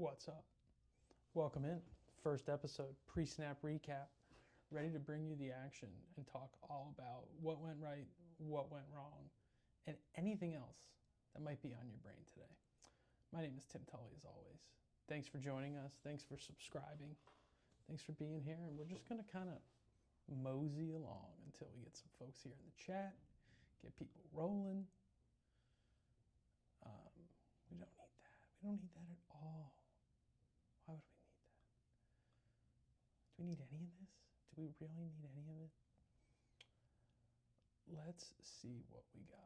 What's up? Welcome in. First episode, pre-snap recap. Ready to bring you the action and talk all about what went right, what went wrong, and anything else that might be on your brain today. My name is Tim Tully, as always. Thanks for joining us. Thanks for subscribing. Thanks for being here. And we're just going to kind of mosey along until we get some folks here in the chat, get people rolling. We don't need that. We don't need that at all. Why would we need that? Do we need any of this? Do we really need any of it? Let's see what we got.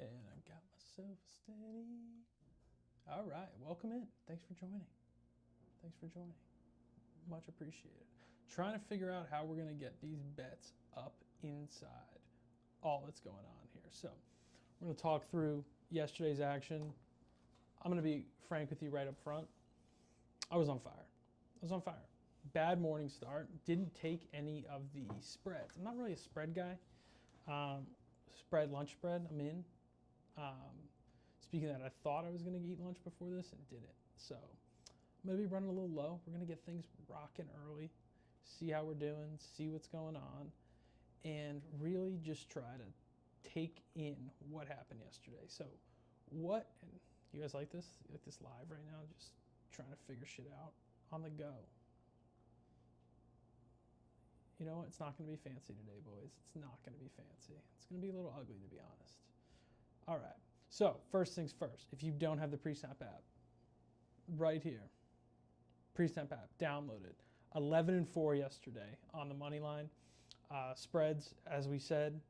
And I got myself a steady. All right, welcome in. Thanks for joining. Thanks for joining. Much appreciated. Trying to figure out how we're going to get these bets up inside all that's going on here. So we're going to talk through yesterday's action. I'm going to be frank with you right up front. I was on fire. Bad morning start. Didn't take any of the spreads. I'm not really a spread guy. Lunch spread, I'm in. Speaking of that, I thought I was going to eat lunch before this and didn't. So I'm going to be running a little low. We're going to get things rocking early, see how we're doing, see what's going on, and really just try to take in what happened yesterday. So and you guys like this? You like this live right now? Just trying to figure shit out on the go. You know what? It's not going to be fancy today, boys. It's not going to be fancy. It's going to be a little ugly, to be honest. All right. So first things first, if you don't have the PreSnap app, right here, PreSnap app, download it. 11-4 yesterday on the money line. Spreads, as we said,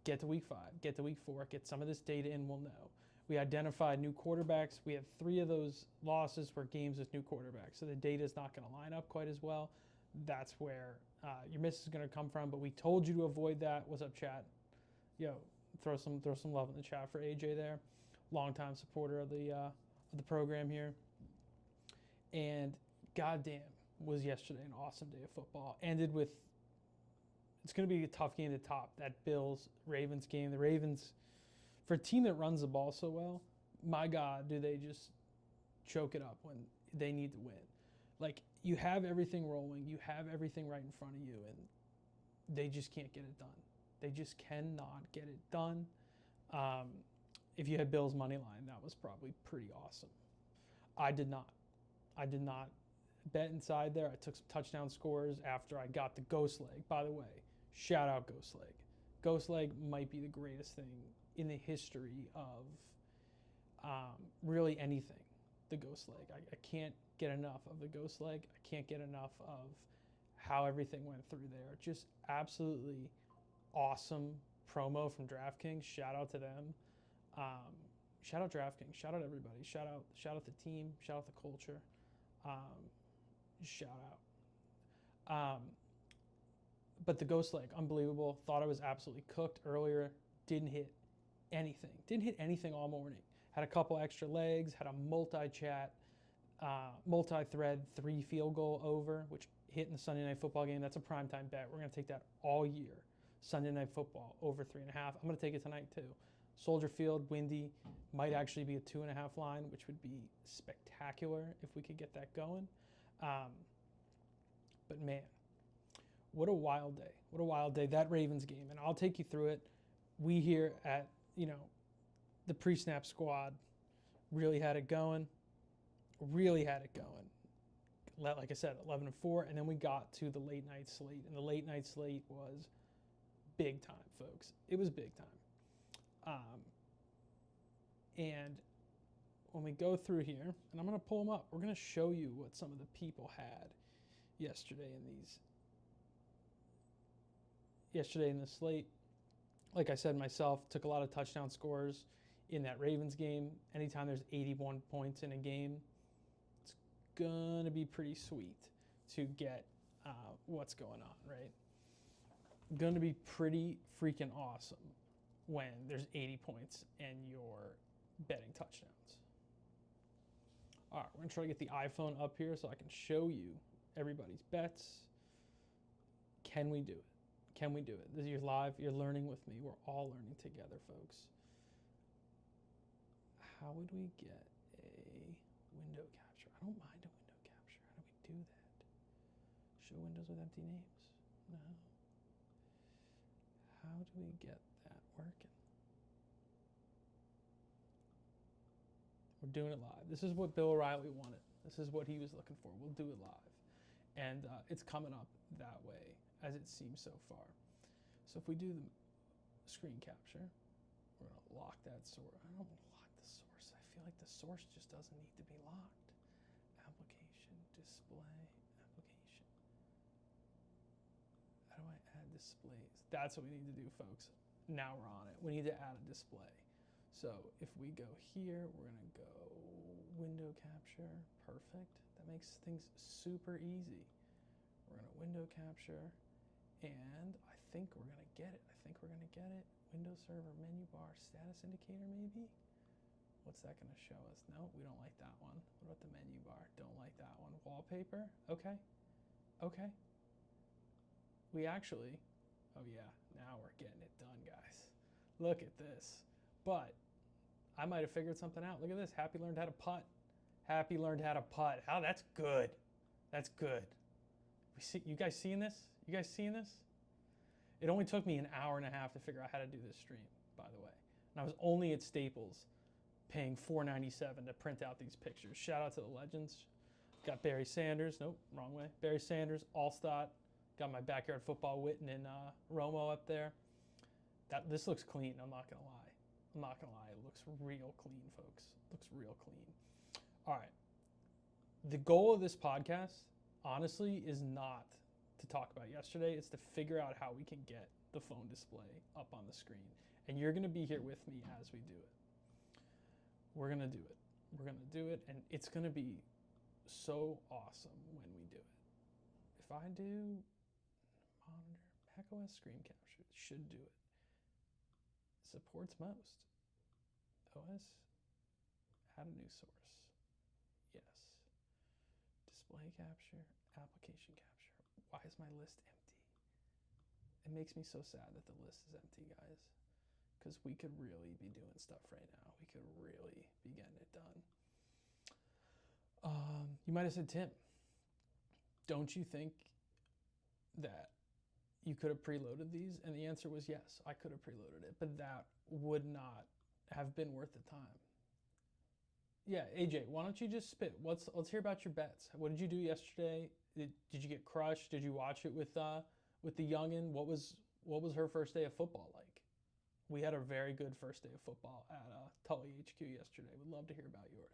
get to week 5, get to week 4, get some of this data in, we'll know. We identified new quarterbacks. We had 3 of those losses were games with new quarterbacks. So the data is not going to line up quite as well. That's where your miss is going to come from. But we told you to avoid that. What's up, chat? Yo, throw some love in the chat for AJ there, longtime supporter of the program here. And goddamn, was yesterday an awesome day of football. Ended with, it's going to be a tough game to top that Bills-Ravens game. The Ravens, for a team that runs the ball so well, my God, do they just choke it up when they need to win. Like, you have everything rolling, you have everything right in front of you, and they just can't get it done. They just cannot get it done. If you had Bills money line, that was probably pretty awesome. I did not bet inside there. I took some touchdown scores after I got the ghost leg. By the way, shout out ghost leg. Ghost leg might be the greatest thing in the history of really anything. The ghost leg. I can't get enough of the ghost leg. I can't get enough of how everything went through there. Just absolutely awesome promo from DraftKings. Shout out to them. Shout out DraftKings. Shout out everybody. Shout out the team. Shout out the culture. Shout out. But the ghost leg, unbelievable. Thought I was absolutely cooked earlier. Didn't hit anything. Didn't hit anything all morning. Had a couple extra legs. Had a multi-thread 3 field goal over, which hit in the Sunday Night Football game. That's a primetime bet. We're going to take that all year. Sunday Night Football over 3.5. I'm going to take it tonight too. Soldier Field, windy, might actually be a 2.5 line, which would be spectacular if we could get that going. But man, what a wild day. What a wild day. That Ravens game, and I'll take you through it. We here at, the PreSnap squad really had it going. Like I said, 11-4, and then we got to the late night slate, and the late night slate was big time, folks. It was big time. And when we go through here, and I'm going to pull them up, we're going to show you what some of the people had yesterday in the slate. Like I said myself, took a lot of touchdown scores in that Ravens game. Anytime there's 81 points in a game, it's going to be pretty sweet to get what's going on, right? Going to be pretty freaking awesome when there's 80 points and you're betting touchdowns. All right, we're going to try to get the iPhone up here so I can show you everybody's bets. Can we do it? Can we do it? This is live. You're learning with me. We're all learning together, folks. How would we get a window capture? I don't mind a window capture. How do we do that? Show windows with empty names? No. How do we get that working? We're doing it live. This is what Bill O'Reilly wanted. This is what he was looking for. We'll do it live. And it's coming up that way as it seems so far. So if we do the screen capture, we're going to lock that source. I don't want to lock the source. I feel like the source just doesn't need to be locked. Application, display, application. How do I add displays? That's what we need to do, folks. Now we're on it. We need to add a display. So if we go here, we're going to go window capture. Perfect. That makes things super easy. We're going to window capture, and I think we're going to get it. Windows server, menu bar, status indicator maybe? What's that going to show us? No, we don't like that one. What about the menu bar? Don't like that one. Wallpaper? Okay. Okay. We actually, oh yeah, now we're getting it done, guys. Look at this. But I might have figured something out. Look at this. Happy learned how to putt. Happy learned how to putt. Oh, that's good. That's good. You guys seeing this? You guys seeing this? It only took me an hour and a half to figure out how to do this stream, by the way. And I was only at Staples paying $4.97 to print out these pictures. Shout out to the legends. Got Barry Sanders. Nope, wrong way. Barry Sanders, Allstott. Got my backyard football Witten and Romo up there. This looks clean, I'm not going to lie. I'm not going to lie. It looks real clean, folks. It looks real clean. All right. The goal of this podcast, honestly, is not to talk about yesterday. It's to figure out how we can get the phone display up on the screen. And you're going to be here with me as we do it. We're going to do it. We're going to do it, and it's going to be so awesome when we do it. If I do monitor, macOS screen capture, it should do it. Supports most. OS, add a new source. Yes. Display capture, application capture. Why is my list empty? It makes me so sad that the list is empty, guys, because we could really be doing stuff right now. We could really be getting it done. You might have said, Tim, don't you think that you could have preloaded these? And the answer was yes, I could have preloaded it, but that would not have been worth the time. Yeah, AJ, why don't you just spit? Let's hear about your bets. What did you do yesterday? Did you get crushed? Did you watch it with the youngin? What was her first day of football like? We had a very good first day of football at Tully HQ yesterday. Would love to hear about yours.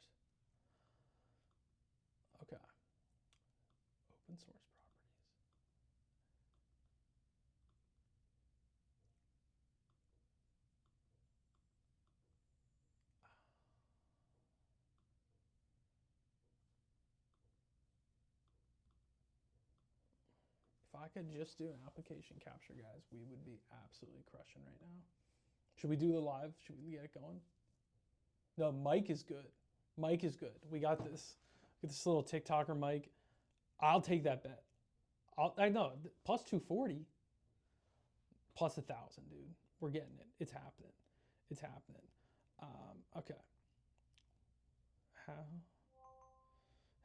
Okay. Open source properties. If I could just do an application capture, guys, we would be absolutely crushing right now. Should we do the live? Should we get it going? No, Mike is good. Mike is good. We got this. Get this little TikToker Mike. I'll take that bet. I know, plus 240. Plus 1,000, dude. We're getting it. It's happening. It's happening. Okay.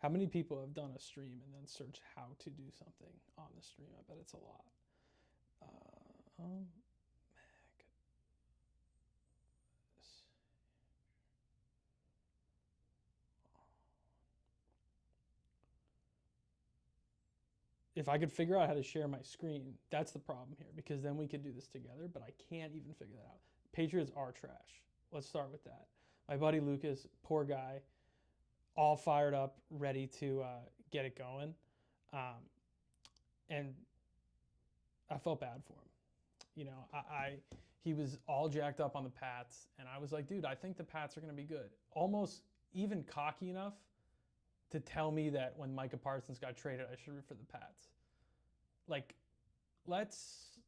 How many people have done a stream and then searched how to do something on the stream? I bet it's a lot. Mac. If I could figure out how to share my screen, that's the problem here, because then we could do this together, but I can't even figure that out. Patriots are trash. Let's start with that. My buddy Lucas, poor guy, all fired up, ready to get it going. And I felt bad for him. You know, he was all jacked up on the Pats, and I was like, dude, I think the Pats are going to be good. Almost even cocky enough to tell me that when Micah Parsons got traded, I should root for the Pats. Like, let's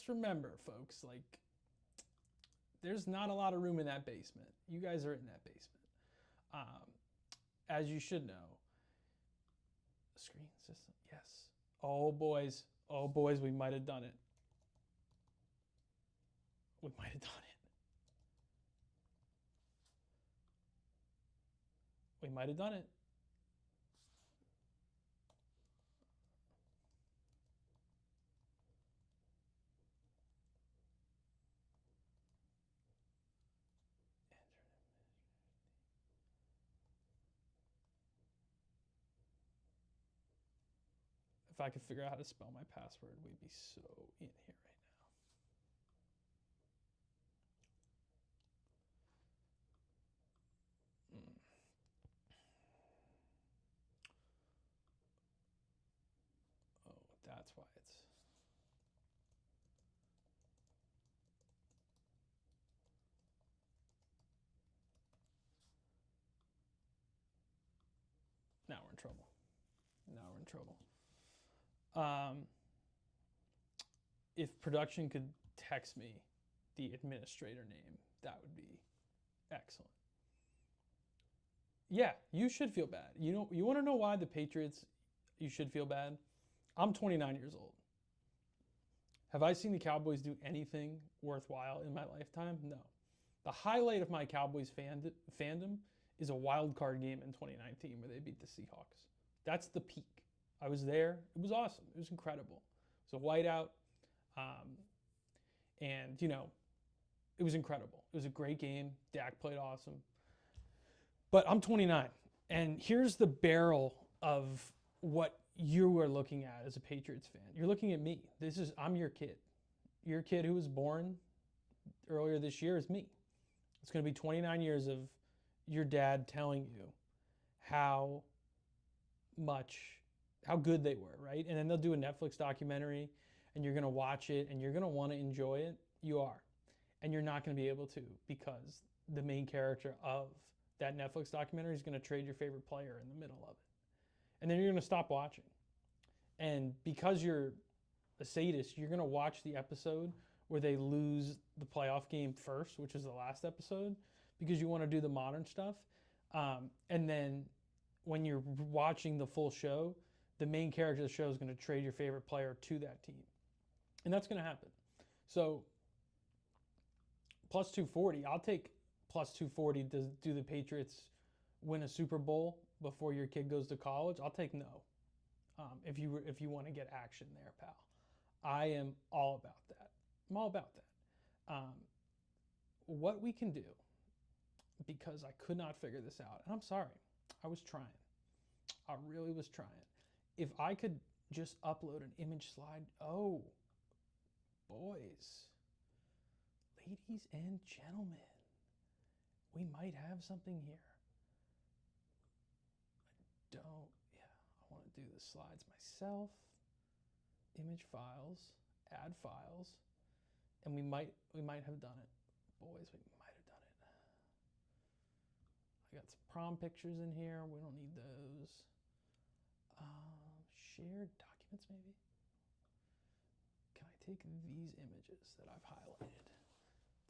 remember, folks, like, there's not a lot of room in that basement. You guys are in that basement. As you should know. Screen system, yes. Oh boys, we might have done it. We might have done it. We might have done it. If I could figure out how to spell my password, we'd be so in here right now. Oh, that's why it's. Now we're in trouble. If production could text me the administrator name, that would be excellent. Yeah, you should feel bad. You want to know why the Patriots, you should feel bad? I'm 29 years old. Have I seen the Cowboys do anything worthwhile in my lifetime? No. The highlight of my Cowboys fandom is a wild card game in 2019 where they beat the Seahawks. That's the peak. I was there. It was awesome. It was incredible. It was a whiteout. And, it was incredible. It was a great game. Dak played awesome. But I'm 29. And here's the barrel of what you are looking at as a Patriots fan. You're looking at me. I'm your kid. Your kid who was born earlier this year is me. It's going to be 29 years of your dad telling you how good they were, right? And then they'll do a Netflix documentary and you're going to watch it and you're going to want to enjoy it. You are. And you're not going to be able to because the main character of that Netflix documentary is going to trade your favorite player in the middle of it. And then you're going to stop watching. And because you're a sadist, you're going to watch the episode where they lose the playoff game first, which is the last episode, because you want to do the modern stuff. And then when you're watching the full show, the main character of the show is going to trade your favorite player to that team. And that's going to happen. So plus 240, I'll take plus 240 to do the Patriots win a Super Bowl before your kid goes to college. I'll take no. If you want to get action there, pal. I am all about that. I'm all about that. What we can do, because I could not figure this out, and I'm sorry, I was trying. I really was trying. If I could just upload an image slide, oh, boys, ladies and gentlemen, we might have something here. I want to do the slides myself. Image files, add files, and we might have done it. Boys, we might have done it. I got some prom pictures in here. We don't need those. Shared documents, maybe? Can I take these images that I've highlighted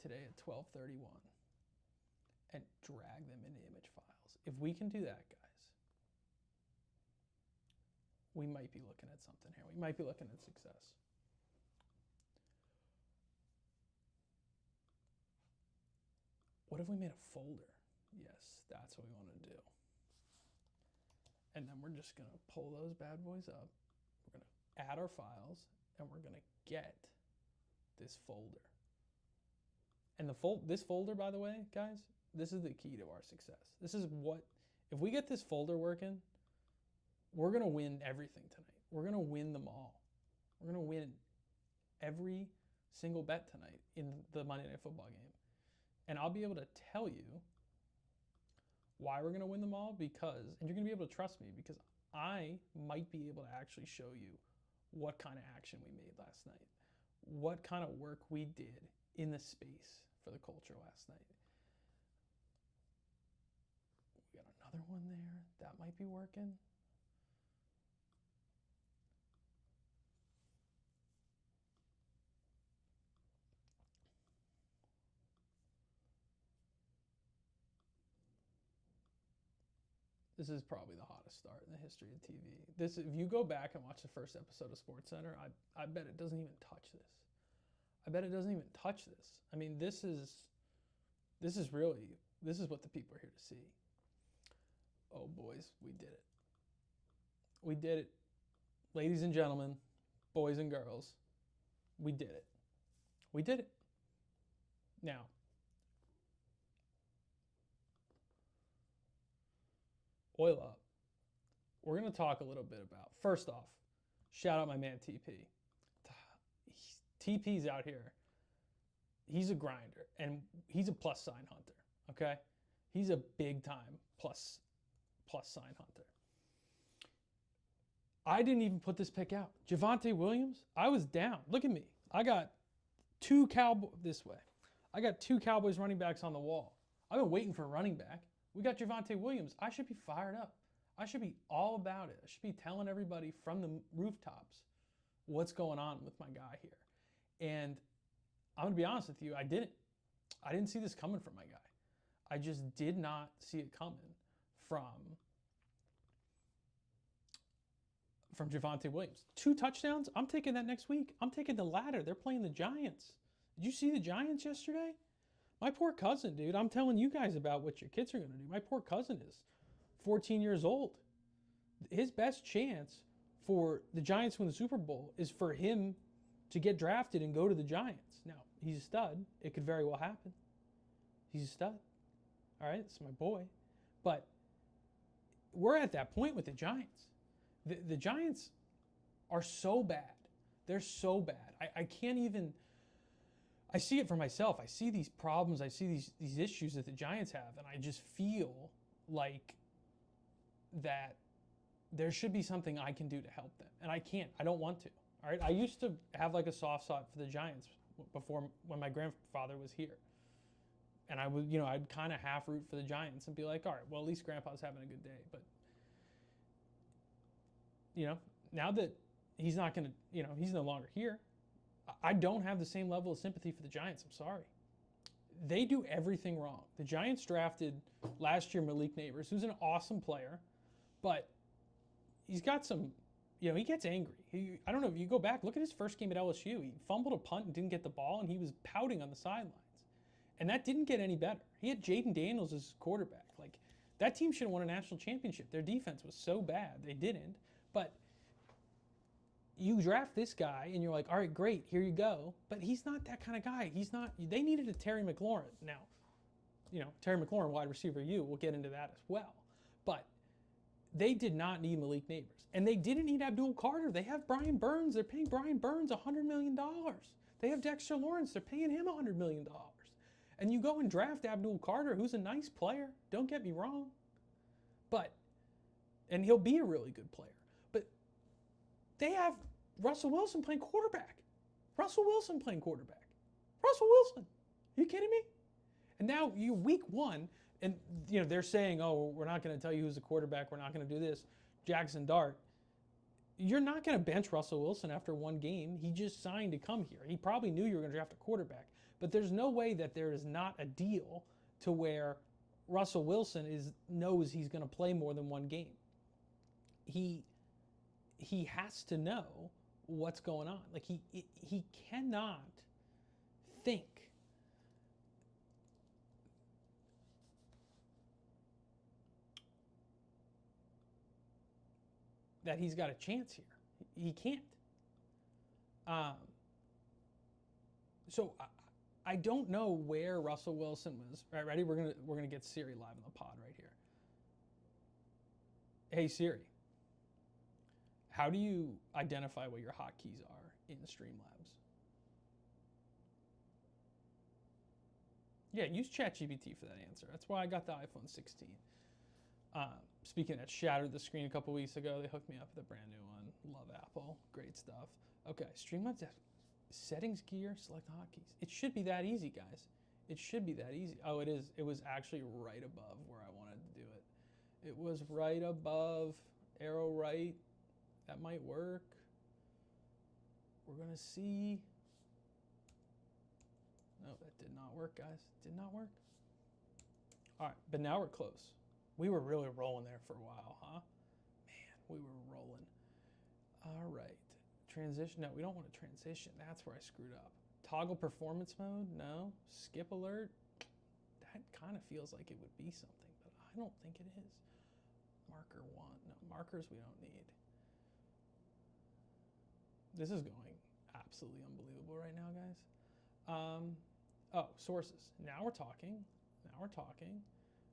today at 12:31 and drag them into image files? If we can do that, guys, we might be looking at something here. We might be looking at success. What if we made a folder? Yes, that's what we want to do. And then we're just going to pull those bad boys up. We're going to add our files, and we're going to get this folder. And this folder, by the way, guys, this is the key to our success. This is what, if we get this folder working, we're going to win everything tonight. We're going to win them all. We're going to win every single bet tonight in the Monday Night Football game. And I'll be able to tell you why we're going to win them all because, and you're going to be able to trust me because I might be able to actually show you what kind of action we made last night, what kind of work we did in the space for the culture last night. We got another one there. That might be working. This is probably the hottest start in the history of TV. This, if you go back and watch the first episode of SportsCenter, I bet it doesn't even touch this. I bet it doesn't even touch this. I mean, this is what the people are here to see. Oh, boys, we did it. We did it. Ladies and gentlemen, boys and girls, we did it. We did it. Now, oil up. We're going to talk a little bit about, first off, shout out my man TP. TP's out here. He's a grinder, and he's a plus sign hunter, okay? He's a big time plus sign hunter. I didn't even put this pick out. Javonte Williams, I was down. Look at me. I got two Cowboys running backs on the wall. I've been waiting for a running back. We got Javonte Williams. I should be fired up. I should be all about it. I should be telling everybody from the rooftops what's going on with my guy here. And I'm going to be honest with you, I didn't see this coming from my guy. I just did not see it coming from Javonte Williams. 2 touchdowns? I'm taking that next week. I'm taking the ladder. They're playing the Giants. Did you see the Giants yesterday? My poor cousin, dude. I'm telling you guys about what your kids are going to do. My poor cousin is 14 years old. His best chance for the Giants to win the Super Bowl is for him to get drafted and go to the Giants. Now, he's a stud. It could very well happen. He's a stud. All right, it's my boy. But we're at that point with the Giants. The Giants are so bad. They're so bad. I can't even... I see it for myself. I see these problems. I see these issues that the Giants have, and I just feel like that there should be something I can do to help them. And I can't. I don't want to. All right? I used to have like a soft spot for the Giants before, when my grandfather was here. And I would, I'd kind of half root for the Giants and be like, all right, well, at least Grandpa's having a good day. But, now that he's not going to, he's no longer here, I don't have the same level of sympathy for the Giants. I'm sorry. They do everything wrong. The Giants drafted last year Malik Neighbors, who's an awesome player, but he's got some, he gets angry. I don't know, if you go back, look at his first game at LSU. He fumbled a punt and didn't get the ball, and he was pouting on the sidelines. And that didn't get any better. He had Jaden Daniels as his quarterback. Like, that team should have won a national championship. Their defense was so bad. They didn't. But you draft this guy, and you're like, all right, great, here you go. But he's not that kind of guy. He's not. They needed a Terry McLaurin. Now, Terry McLaurin, wide receiver we'll get into that as well. But they did not need Malik Neighbors. And they didn't need Abdul Carter. They have Brian Burns. They're paying Brian Burns $100 million. They have Dexter Lawrence. They're paying him $100 million. And you go and draft Abdul Carter, who's a nice player. Don't get me wrong. And he'll be a really good player. But they have Russell Wilson playing quarterback. Russell Wilson. Are you kidding me? And now you week 1, and they're saying, oh, we're not going to tell you who's the quarterback. We're not going to do this. Jackson Dart. You're not going to bench Russell Wilson after 1 game. He just signed to come here. He probably knew you were going to draft a quarterback. But there's no way that there is not a deal to where Russell Wilson knows he's going to play more than 1 game. He has to know what's going on. Like, he cannot think that he's got a chance here. He can't. So I don't know where Russell Wilson was. All right, ready? We're gonna get Siri live on the pod right here. Hey Siri, how do you identify what your hotkeys are in Streamlabs? Yeah, use ChatGPT for that answer. That's why I got the iPhone 16. Speaking of that, shattered the screen a couple weeks ago. They hooked me up with a brand new one. Love Apple. Great stuff. Okay, Streamlabs settings gear, select hotkeys. It should be that easy, guys. It should be that easy. Oh, it is. It was actually right above where I wanted to do it. It was right above, arrow right. That might work. We're going to see. No, that did not work, guys. Did not work. All right, but now we're close. We were really rolling there for a while, huh? Man, we were rolling. All right. Transition. No, we don't want to transition. That's where I screwed up. Toggle performance mode? No. Skip alert? That kind of feels like it would be something, but I don't think it is. Marker 1. No, markers we don't need. This is going absolutely unbelievable right now, guys. Oh, sources. Now we're talking. Now we're talking.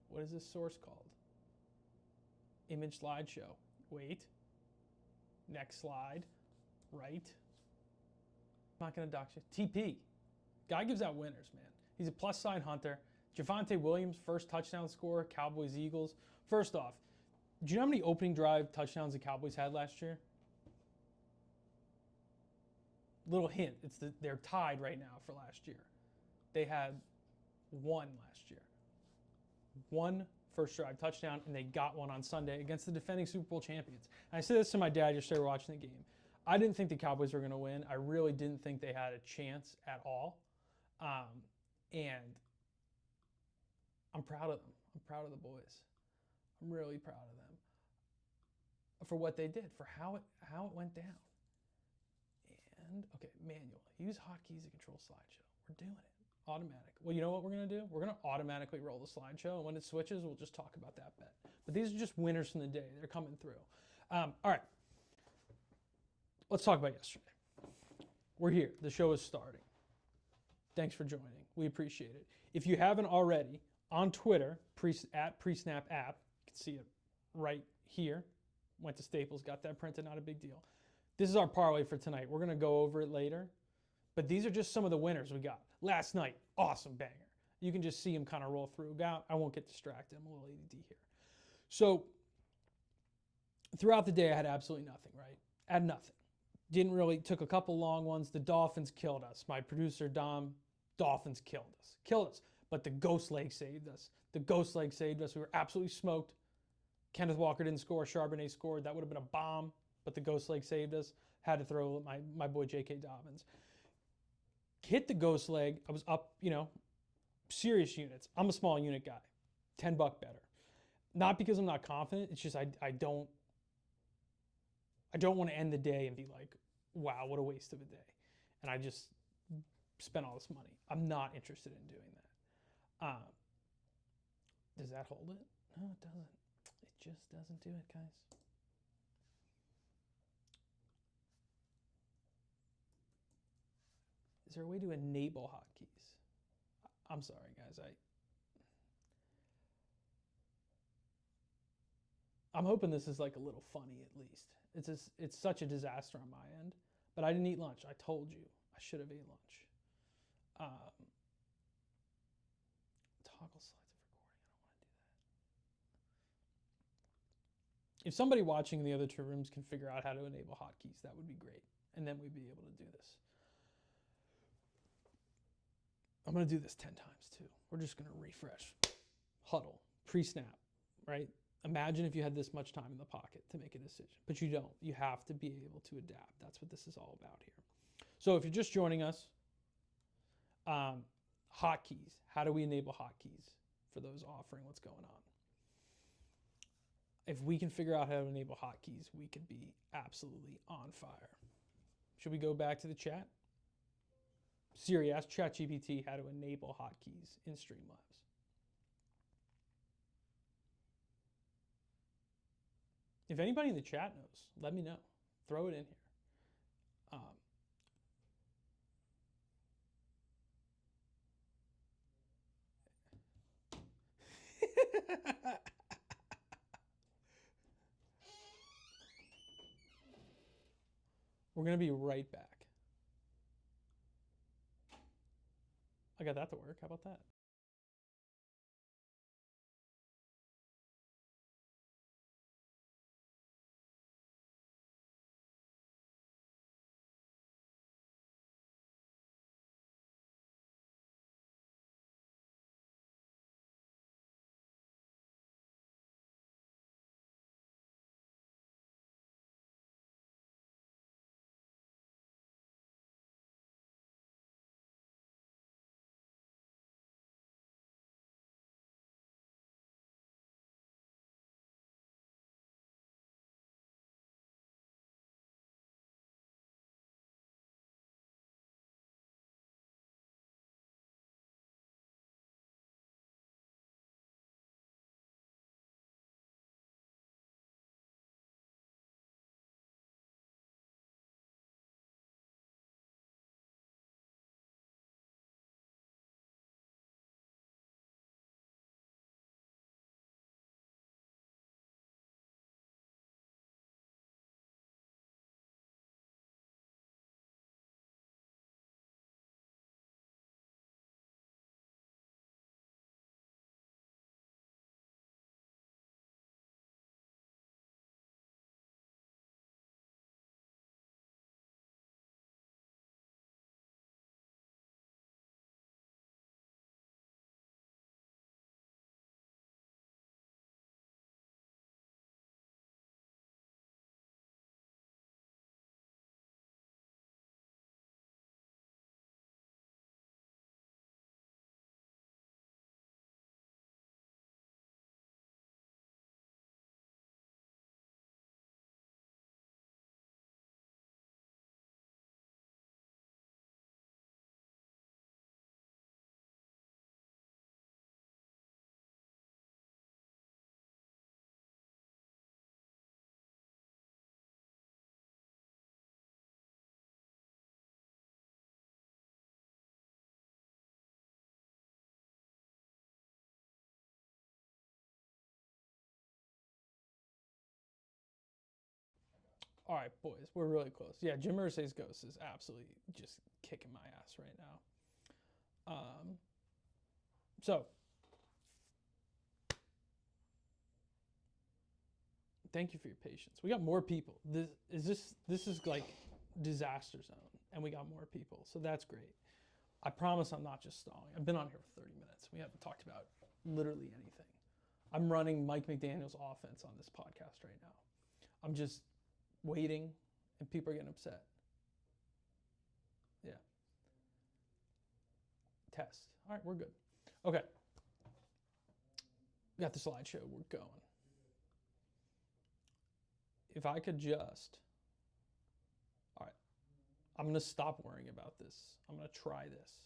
What is this source called? Image slideshow. Wait. Next slide. Right. I'm not going to dox you. TP. Guy gives out winners, man. He's a plus sign hunter. Javonte Williams, first touchdown scorer. Cowboys, Eagles. First off, do you know how many opening drive touchdowns the Cowboys had last year? Little hint, they're tied right now for last year. They had one last year. One first drive touchdown, and they got one on Sunday against the defending Super Bowl champions. And I said this to my dad yesterday watching the game. I didn't think the Cowboys were going to win. I really didn't think they had a chance at all. And I'm proud of them. I'm proud of the boys. I'm really proud of them for what they did, for how it went down. And, okay, manual. Use hotkeys to control slideshow. We're doing it. Automatic. Well, you know what we're going to do? We're going to automatically roll the slideshow, and when it switches, we'll just talk about that bet. But these are just winners from the day. They're coming through. All right. Let's talk about yesterday. We're here. The show is starting. Thanks for joining. We appreciate it. If you haven't already, on Twitter, at PreSnap app, you can see it right here. Went to Staples, got that printed, not a big deal. This is our parlay for tonight. We're going to go over it later. But these are just some of the winners we got. Last night, awesome banger. You can just see them kind of roll through. I won't get distracted. I'm a little ADD here. So throughout the day, I had absolutely nothing, right? I had nothing. Didn't really, took a couple long ones. The Dolphins killed us. My producer, Dom, Dolphins killed us. Killed us. But the ghost leg saved us. The ghost leg saved us. We were absolutely smoked. Kenneth Walker didn't score. Charbonnet scored. That would have been a bomb. But the ghost leg saved us. Had to throw my boy J.K. Dobbins. Hit the ghost leg. I was up, serious units. I'm a small unit guy. $10 better. Not because I'm not confident. It's just I don't want to end the day and be like, wow, what a waste of a day. And I just spent all this money. I'm not interested in doing that. Does that hold it? No, it doesn't. It just doesn't do it, guys. Is there a way to enable hotkeys? I'm sorry, guys. I'm hoping this is like a little funny at least. It's such a disaster on my end. But I didn't eat lunch. I told you. I should have ate lunch. Toggle slides of recording. I don't want to do that. If somebody watching in the other two rooms can figure out how to enable hotkeys, that would be great. And then we'd be able to do this. I'm going to do this 10 times too. We're just going to refresh. Huddle. Pre-snap. Right? Imagine if you had this much time in the pocket to make a decision. But you don't. You have to be able to adapt. That's what this is all about here. So if you're just joining us, hotkeys. How do we enable hotkeys for those offering what's going on? If we can figure out how to enable hotkeys, we could be absolutely on fire. Should we go back to the chat? Siri, ask ChatGPT how to enable hotkeys in Streamlabs. If anybody in the chat knows, let me know. Throw it in here. We're going to be right back. I got that to work. How about that? All right, boys, we're really close. Yeah, Jim Irsay's ghost is absolutely just kicking my ass right now. So, thank you for your patience. We got more people. This is like disaster zone, and we got more people, so that's great. I promise I'm not just stalling. I've been on here for 30 minutes. We haven't talked about literally anything. I'm running Mike McDaniel's offense on this podcast right now. I'm just waiting, and people are getting upset. Yeah. Test. All right, we're good. Okay. Got the slideshow. We're going. If I could just... All right. I'm going to stop worrying about this. I'm going to try this.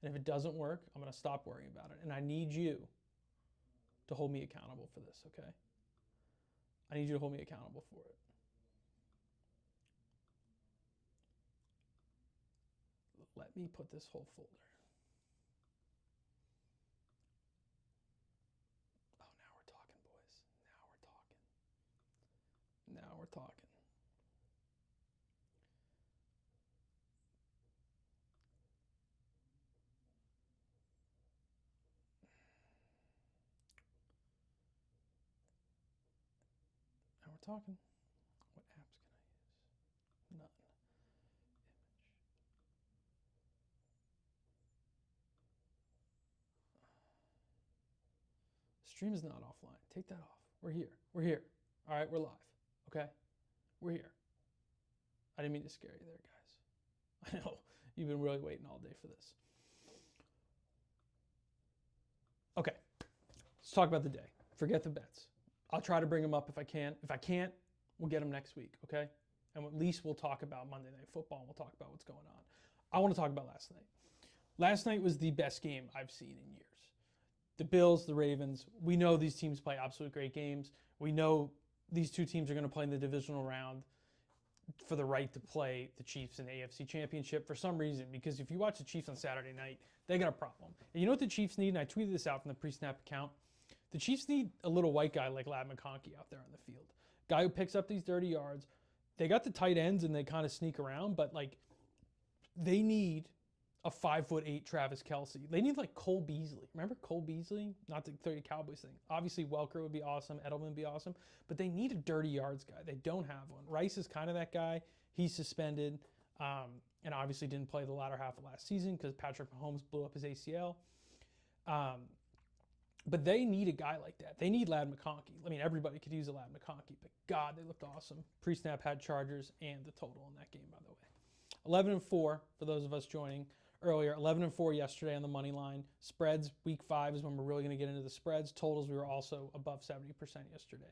And if it doesn't work, I'm going to stop worrying about it. And I need you to hold me accountable for this, okay? I need you to hold me accountable for it. Let me put this whole folder. Oh, now we're talking, boys. Now we're talking. Now we're talking. What apps can I use? None. Stream is not offline. Take that off. We're here. We're here. All right, we're live. Okay? We're here. I didn't mean to scare you there, guys. I know you've been really waiting all day for this. Okay, let's talk about the day. Forget the bets. I'll try to bring them up if I can. If I can't, we'll get them next week, okay? And at least we'll talk about Monday Night Football and we'll talk about what's going on. I want to talk about last night. Last night was the best game I've seen in years. The Bills, the Ravens, we know these teams play absolute great games. We know these two teams are going to play in the divisional round for the right to play the Chiefs in the AFC Championship for some reason, because if you watch the Chiefs on Saturday night, they got a problem. And you know what the Chiefs need? And I tweeted this out from the PreSnap account. The Chiefs need a little white guy like Ladd McConkey out there on the field. Guy who picks up these dirty yards. They got the tight ends and they kind of sneak around, but like they need a 5'8" Travis Kelce. They need like Cole Beasley. Remember Cole Beasley? Not the 30 Cowboys thing. Obviously Welker would be awesome. Edelman would be awesome. But they need a dirty yards guy. They don't have one. Rice is kind of that guy. He's suspended and obviously didn't play the latter half of last season because Patrick Mahomes blew up his ACL. But they need a guy like that. They need Ladd McConkey. I mean, everybody could use a Ladd McConkey, but God, they looked awesome. PreSnap had Chargers and the total in that game, by the way. 11-4 for those of us joining earlier. 11-4 yesterday on the money line. Spreads, week 5 is when we're really going to get into the spreads. Totals, we were also above 70% yesterday.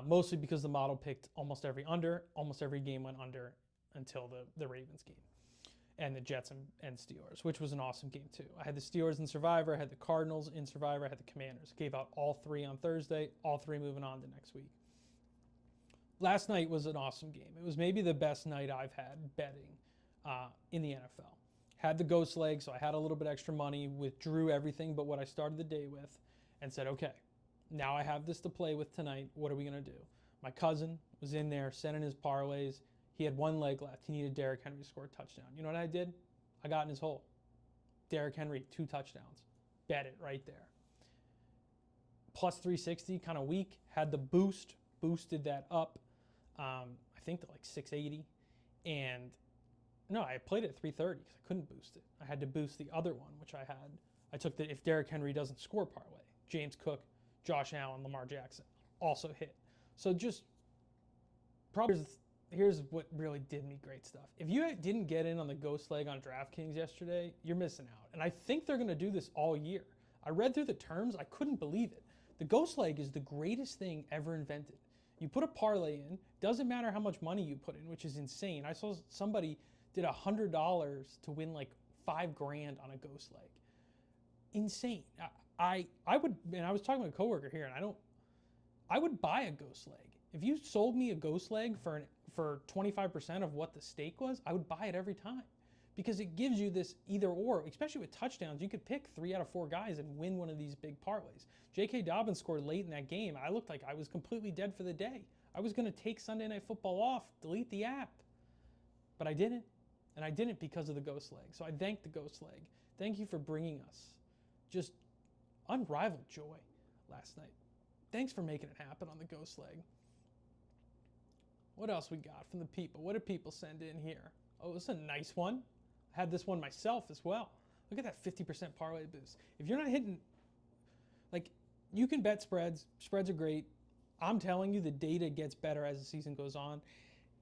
Mostly because the model picked almost every under. Almost every game went under until the Ravens game. And the Jets and Steelers, which was an awesome game too. I had the Steelers in Survivor. I had the Cardinals in Survivor. I had the Commanders. Gave out all 3 on Thursday. All 3 moving on to next week. Last night was an awesome game. It was maybe the best night I've had betting in the NFL. Had the ghost leg, so I had a little bit extra money, withdrew everything but what I started the day with, and said, okay, now I have this to play with tonight. What are we going to do? My cousin was in there sending his parlays. He had 1 leg left. He needed Derrick Henry to score a touchdown. You know what I did? I got in his hole. Derrick Henry, 2 touchdowns. Bet it right there. Plus 360, kind of weak. Had the boost. Boosted that up, I think to like 680. And no, I played it at 330 because I couldn't boost it. I had to boost the other one, which I had. I took the if Derrick Henry doesn't score parlay. James Cook, Josh Allen, Lamar Jackson also hit. So just probably... Here's what really did me great stuff. If you didn't get in on the ghost leg on DraftKings yesterday, you're missing out. And I think they're going to do this all year. I read through the terms. I couldn't believe it. The ghost leg is the greatest thing ever invented. You put a parlay in. Doesn't matter how much money you put in, which is insane. I saw somebody did $100 to win like $5 grand on a ghost leg. Insane. I would, and I was talking to a coworker here, and I would buy a ghost leg. If you sold me a ghost leg for 25% of what the stake was, I would buy it every time because it gives you this either or, especially with touchdowns. You could pick 3 out of 4 guys and win one of these big parlays. J.K. Dobbins scored late in that game. I looked like I was completely dead for the day. I was going to take Sunday Night Football off, delete the app, but I didn't. And I didn't because of the ghost leg. So I thank the ghost leg. Thank you for bringing us just unrivaled joy last night. Thanks for making it happen on the ghost leg. What else we got from the people? What did people send in here? Oh, this is a nice one. I had this one myself as well. Look at that 50% parlay boost. If you're not hitting, like, you can bet spreads. Spreads are great. I'm telling you, the data gets better as the season goes on.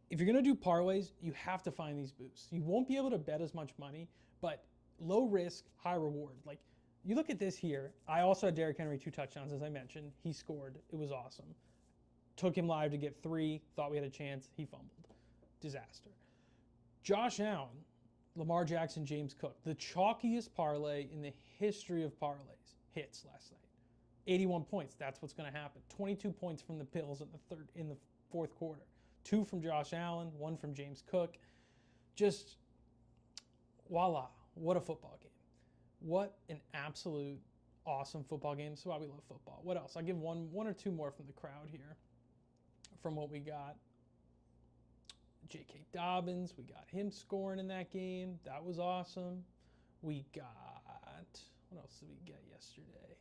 If you're going to do parlays, you have to find these boosts. You won't be able to bet as much money, but low risk, high reward. Like, you look at this here. I also had Derrick Henry 2 touchdowns, as I mentioned. He scored. It was awesome. Took him live to get 3. Thought we had a chance. He fumbled. Disaster. Josh Allen, Lamar Jackson, James Cook. The chalkiest parlay in the history of parlays hits last night. 81 points. That's what's going to happen. 22 points from the Bills in the fourth quarter. 2 from Josh Allen, 1 from James Cook. Just voila. What a football game. What an absolute awesome football game. That's why we love football. What else? I'll give one or two more from the crowd here. From what we got. J.K. Dobbins, we got him scoring in that game. That was awesome. We got, what else did we get yesterday?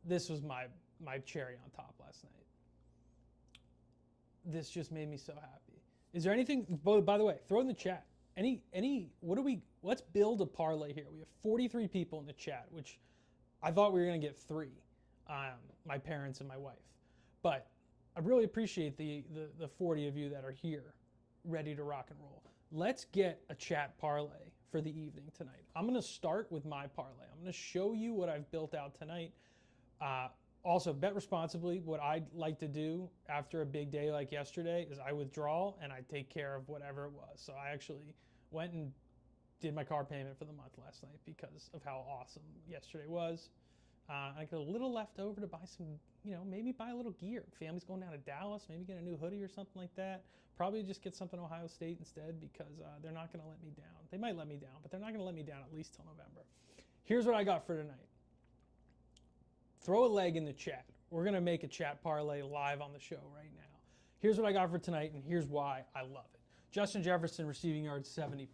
This was my cherry on top last night. This just made me so happy. Is there anything, by the way, throw in the chat. Let's build a parlay here. We have 43 people in the chat, which I thought we were going to get 3. My parents and my wife. But I really appreciate the 40 of you that are here ready to rock and roll. Let's get a chat parlay for the evening tonight. I'm going to start with my parlay. I'm going to show you what I've built out tonight. Also, bet responsibly. What I'd like to do after a big day like yesterday is I withdraw and I take care of whatever it was. So I actually went and did my car payment for the month last night because of how awesome yesterday was. I got a little left over to buy some, maybe buy a little gear. Family's going down to Dallas, maybe get a new hoodie or something like that. Probably just get something Ohio State instead because they're not going to let me down. They might let me down, but they're not going to let me down at least till November. Here's what I got for tonight. Throw a leg in the chat. We're going to make a chat parlay live on the show right now. Here's what I got for tonight, and here's why I love it. Justin Jefferson receiving yards 70+.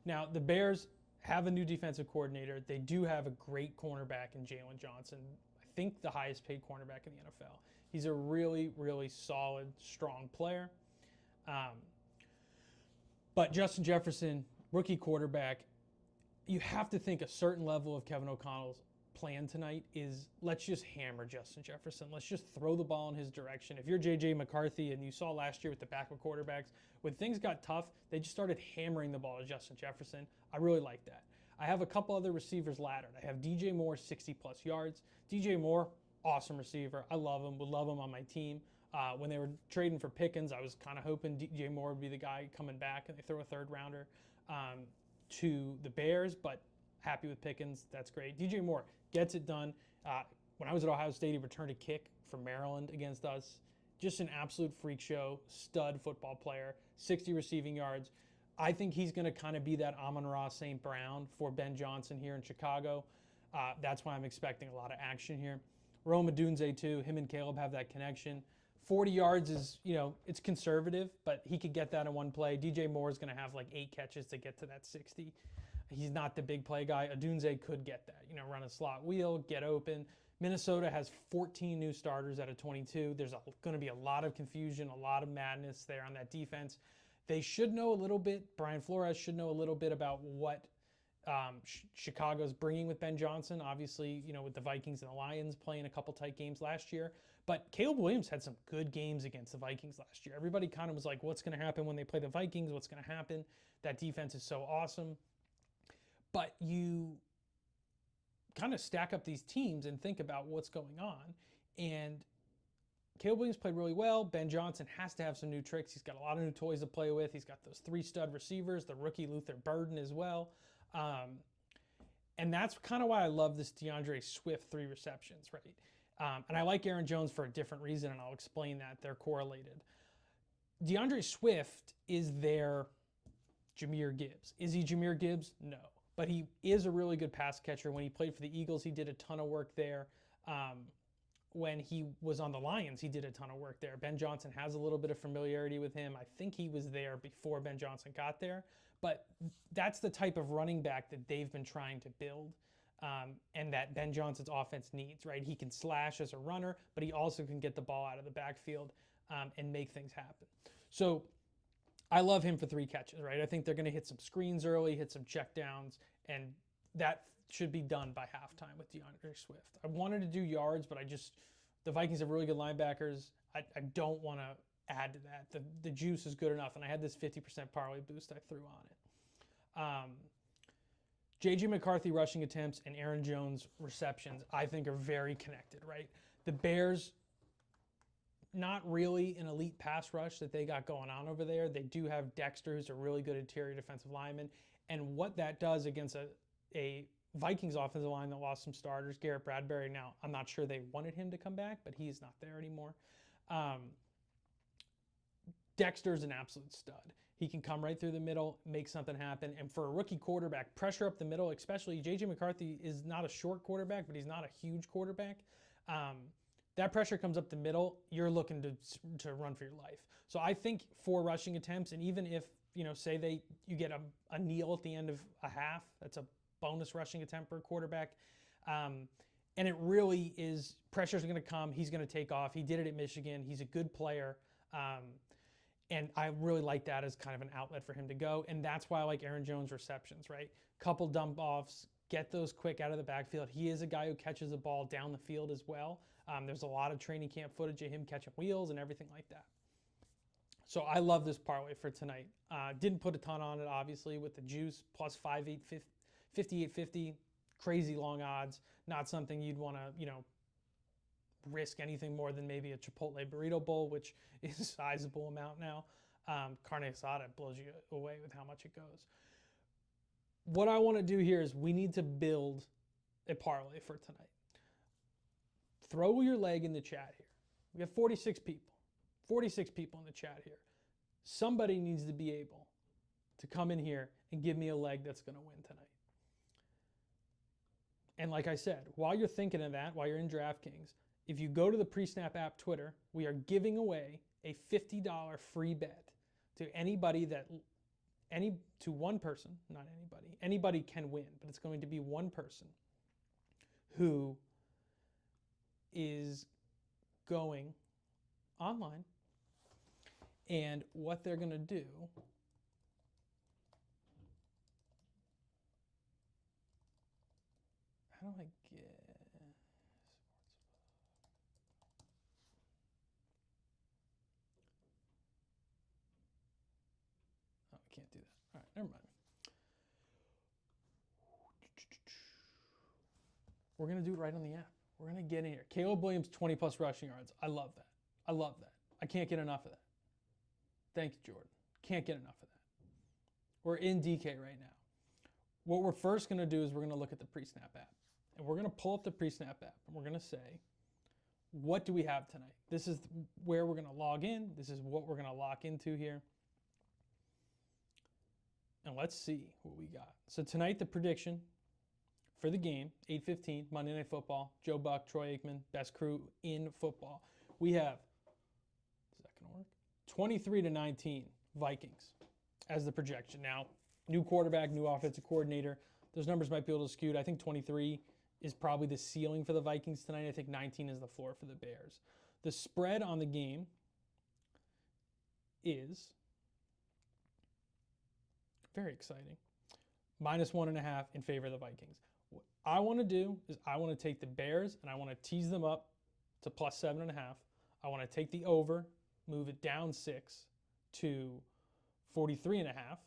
Now, the Bears have a new defensive coordinator. They do have a great cornerback in Jalen Johnson. I think the highest paid cornerback in the NFL. He's a really, really solid, strong player. But Justin Jefferson, rookie quarterback, you have to think a certain level of Kevin O'Connell's plan tonight is let's just hammer Justin Jefferson. Let's just throw the ball in his direction. If you're J.J. McCarthy and you saw last year with the backup quarterbacks, when things got tough, they just started hammering the ball to Justin Jefferson. I really like that. I have a couple other receivers laddered. I have DJ Moore, 60+ yards. DJ Moore, awesome receiver. I love him. Would love him on my team. When they were trading for Pickens, I was kind of hoping DJ Moore would be the guy coming back and they throw a third rounder to the Bears, but happy with Pickens. That's great. DJ Moore gets it done. When I was at Ohio State, he returned a kick for Maryland against us. Just an absolute freak show, stud football player, 60 receiving yards. I think he's going to kind of be that Amon-Ra St. Brown for Ben Johnson here in Chicago. That's why I'm expecting a lot of action here. Rome Odunze too. Him and Caleb have that connection. 40 yards is, it's conservative, but he could get that in one play. DJ Moore is going to have like 8 catches to get to that 60. He's not the big play guy. Odunze could get that, run a slot wheel, get open. Minnesota has 14 new starters out of 22. There's going to be a lot of confusion, a lot of madness there on that defense. They should know a little bit. Brian Flores should know a little bit about what Chicago's bringing with Ben Johnson. Obviously, with the Vikings and the Lions playing a couple tight games last year. But Caleb Williams had some good games against the Vikings last year. Everybody kind of was like, what's going to happen when they play the Vikings? What's going to happen? That defense is so awesome. But you kind of stack up these teams and think about what's going on. And Caleb Williams played really well. Ben Johnson has to have some new tricks. He's got a lot of new toys to play with. He's got those 3 stud receivers, the rookie Luther Burden as well. And that's kind of why I love this DeAndre Swift 3 receptions, right? And I like Aaron Jones for a different reason, and I'll explain that. They're correlated. DeAndre Swift is their Jahmyr Gibbs. Is he Jahmyr Gibbs? No. But he is a really good pass catcher. When he played for the Eagles, he did a ton of work there. when he was on the Lions, he did a ton of work there. Ben Johnson has a little bit of familiarity with him. I think he was there before Ben Johnson got there. But that's the type of running back that they've been trying to build, and that Ben Johnson's offense needs, right? He can slash as a runner, but he also can get the ball out of the backfield and make things happen. So I love him for 3 catches, right? I think they're going to hit some screens early, hit some checkdowns, and that should be done by halftime with DeAndre Swift. I wanted to do yards, but the Vikings have really good linebackers. I don't want to add to that. The juice is good enough, and I had this 50% parlay boost I threw on it. J.J. McCarthy rushing attempts and Aaron Jones receptions, I think, are very connected, right? The Bears, not really an elite pass rush that they got going on over there. They do have Dexter, who's a really good interior defensive lineman, and what that does against a Vikings offensive line that lost some starters, Garrett Bradbury. Now, I'm not sure they wanted him to come back, but he's not there anymore. Dexter's an absolute stud. He can come right through the middle, make something happen. And for a rookie quarterback, pressure up the middle, especially J.J. McCarthy is not a short quarterback, but he's not a huge quarterback. That pressure comes up the middle, you're looking to run for your life. So I think 4 rushing attempts, and even if, say you get a kneel at the end of a half, that's a bonus rushing attempt for a quarterback. And it really is, pressure's going to come. He's going to take off. He did it at Michigan. He's a good player. And I really like that as kind of an outlet for him to go. And that's why I like Aaron Jones receptions, right? Couple dump offs, get those quick out of the backfield. He is a guy who catches the ball down the field as well. There's a lot of training camp footage of him catching wheels and everything like that. So I love this parlay for tonight. Didn't put a ton on it, obviously, with the juice, plus 58.50, crazy long odds. Not something you'd want to, risk anything more than maybe a Chipotle burrito bowl, which is a sizable amount now. Carne asada blows you away with how much it goes. What I want to do here is we need to build a parlay for tonight. Throw your leg in the chat here. We have 46 people. 46 people in the chat here. Somebody needs to be able to come in here and give me a leg that's going to win tonight. And like I said, while you're thinking of that, while you're in DraftKings, if you go to the PreSnap app Twitter, we are giving away a $50 free bet to anybody to one person, not anybody. Anybody can win, but it's going to be one person who is going online, and what they're going to do how do I get oh, I can't do that. All right, never mind. We're going to do it right on the app. We're going to get in here. Caleb Williams, 20 plus rushing yards. I love that. I love that. I can't get enough of that. Thank you, Jordan. Can't get enough of that. We're in DK right now. What we're first going to do is we're going to look at the PreSnap app. And we're going to pull up the PreSnap app. And we're going to say, what do we have tonight? This is where we're going to log in. This is what we're going to lock into here. And let's see what we got. So tonight, the prediction for the game, 8:15, Monday Night Football, Joe Buck, Troy Aikman, best crew in football. We have, is that going to work? 23-19 Vikings as the projection. Now, new quarterback, new offensive coordinator. Those numbers might be a little skewed. I think 23 is probably the ceiling for the Vikings tonight. I think 19 is the floor for the Bears. The spread on the game is very exciting. -1.5 in favor of the Vikings. What I want to do is I want to take the Bears and I want to tease them up to +7.5. I want to take the over, move it down 6 to 43.5.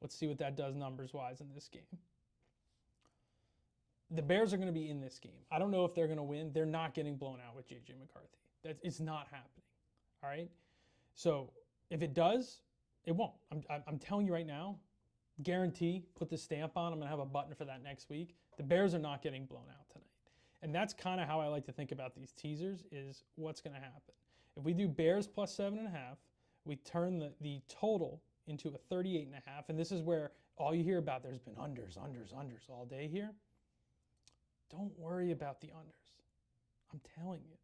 Let's see what that does numbers-wise in this game. The Bears are going to be in this game. I don't know if they're going to win. They're not getting blown out with J.J. McCarthy. It's not happening. All right? So if it does, it won't. I'm telling you right now, guarantee, put the stamp on. I'm going to have a button for that next week. The Bears are not getting blown out tonight. And that's kind of how I like to think about these teasers is what's going to happen. If we do Bears +7.5, we turn the total into a 38.5, and this is where all you hear about, there's been unders all day here. Don't worry about the unders. I'm telling you.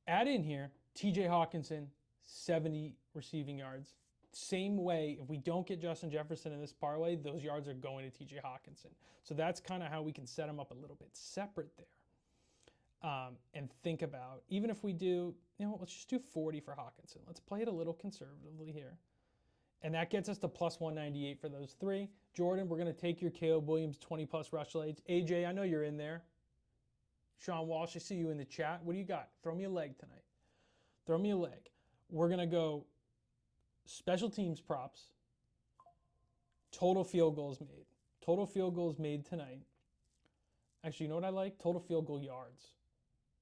Add in here, TJ Hawkinson, 70 receiving yards. Same way, if we don't get Justin Jefferson in this parlay, those yards are going to TJ Hawkinson. So that's kind of how we can set him up a little bit separate there. And think about, even if we do, let's just do 40 for Hawkinson. Let's play it a little conservatively here. And that gets us to plus 198 for those three. Jordan, we're going to take your Caleb Williams 20-plus rush legs. AJ, I know you're in there. Sean Walsh, I see you in the chat. What do you got? Throw me a leg tonight. Throw me a leg. We're going to go special teams props, total field goals made. Total field goals made tonight. Actually, you know what I like? Total field goal yards.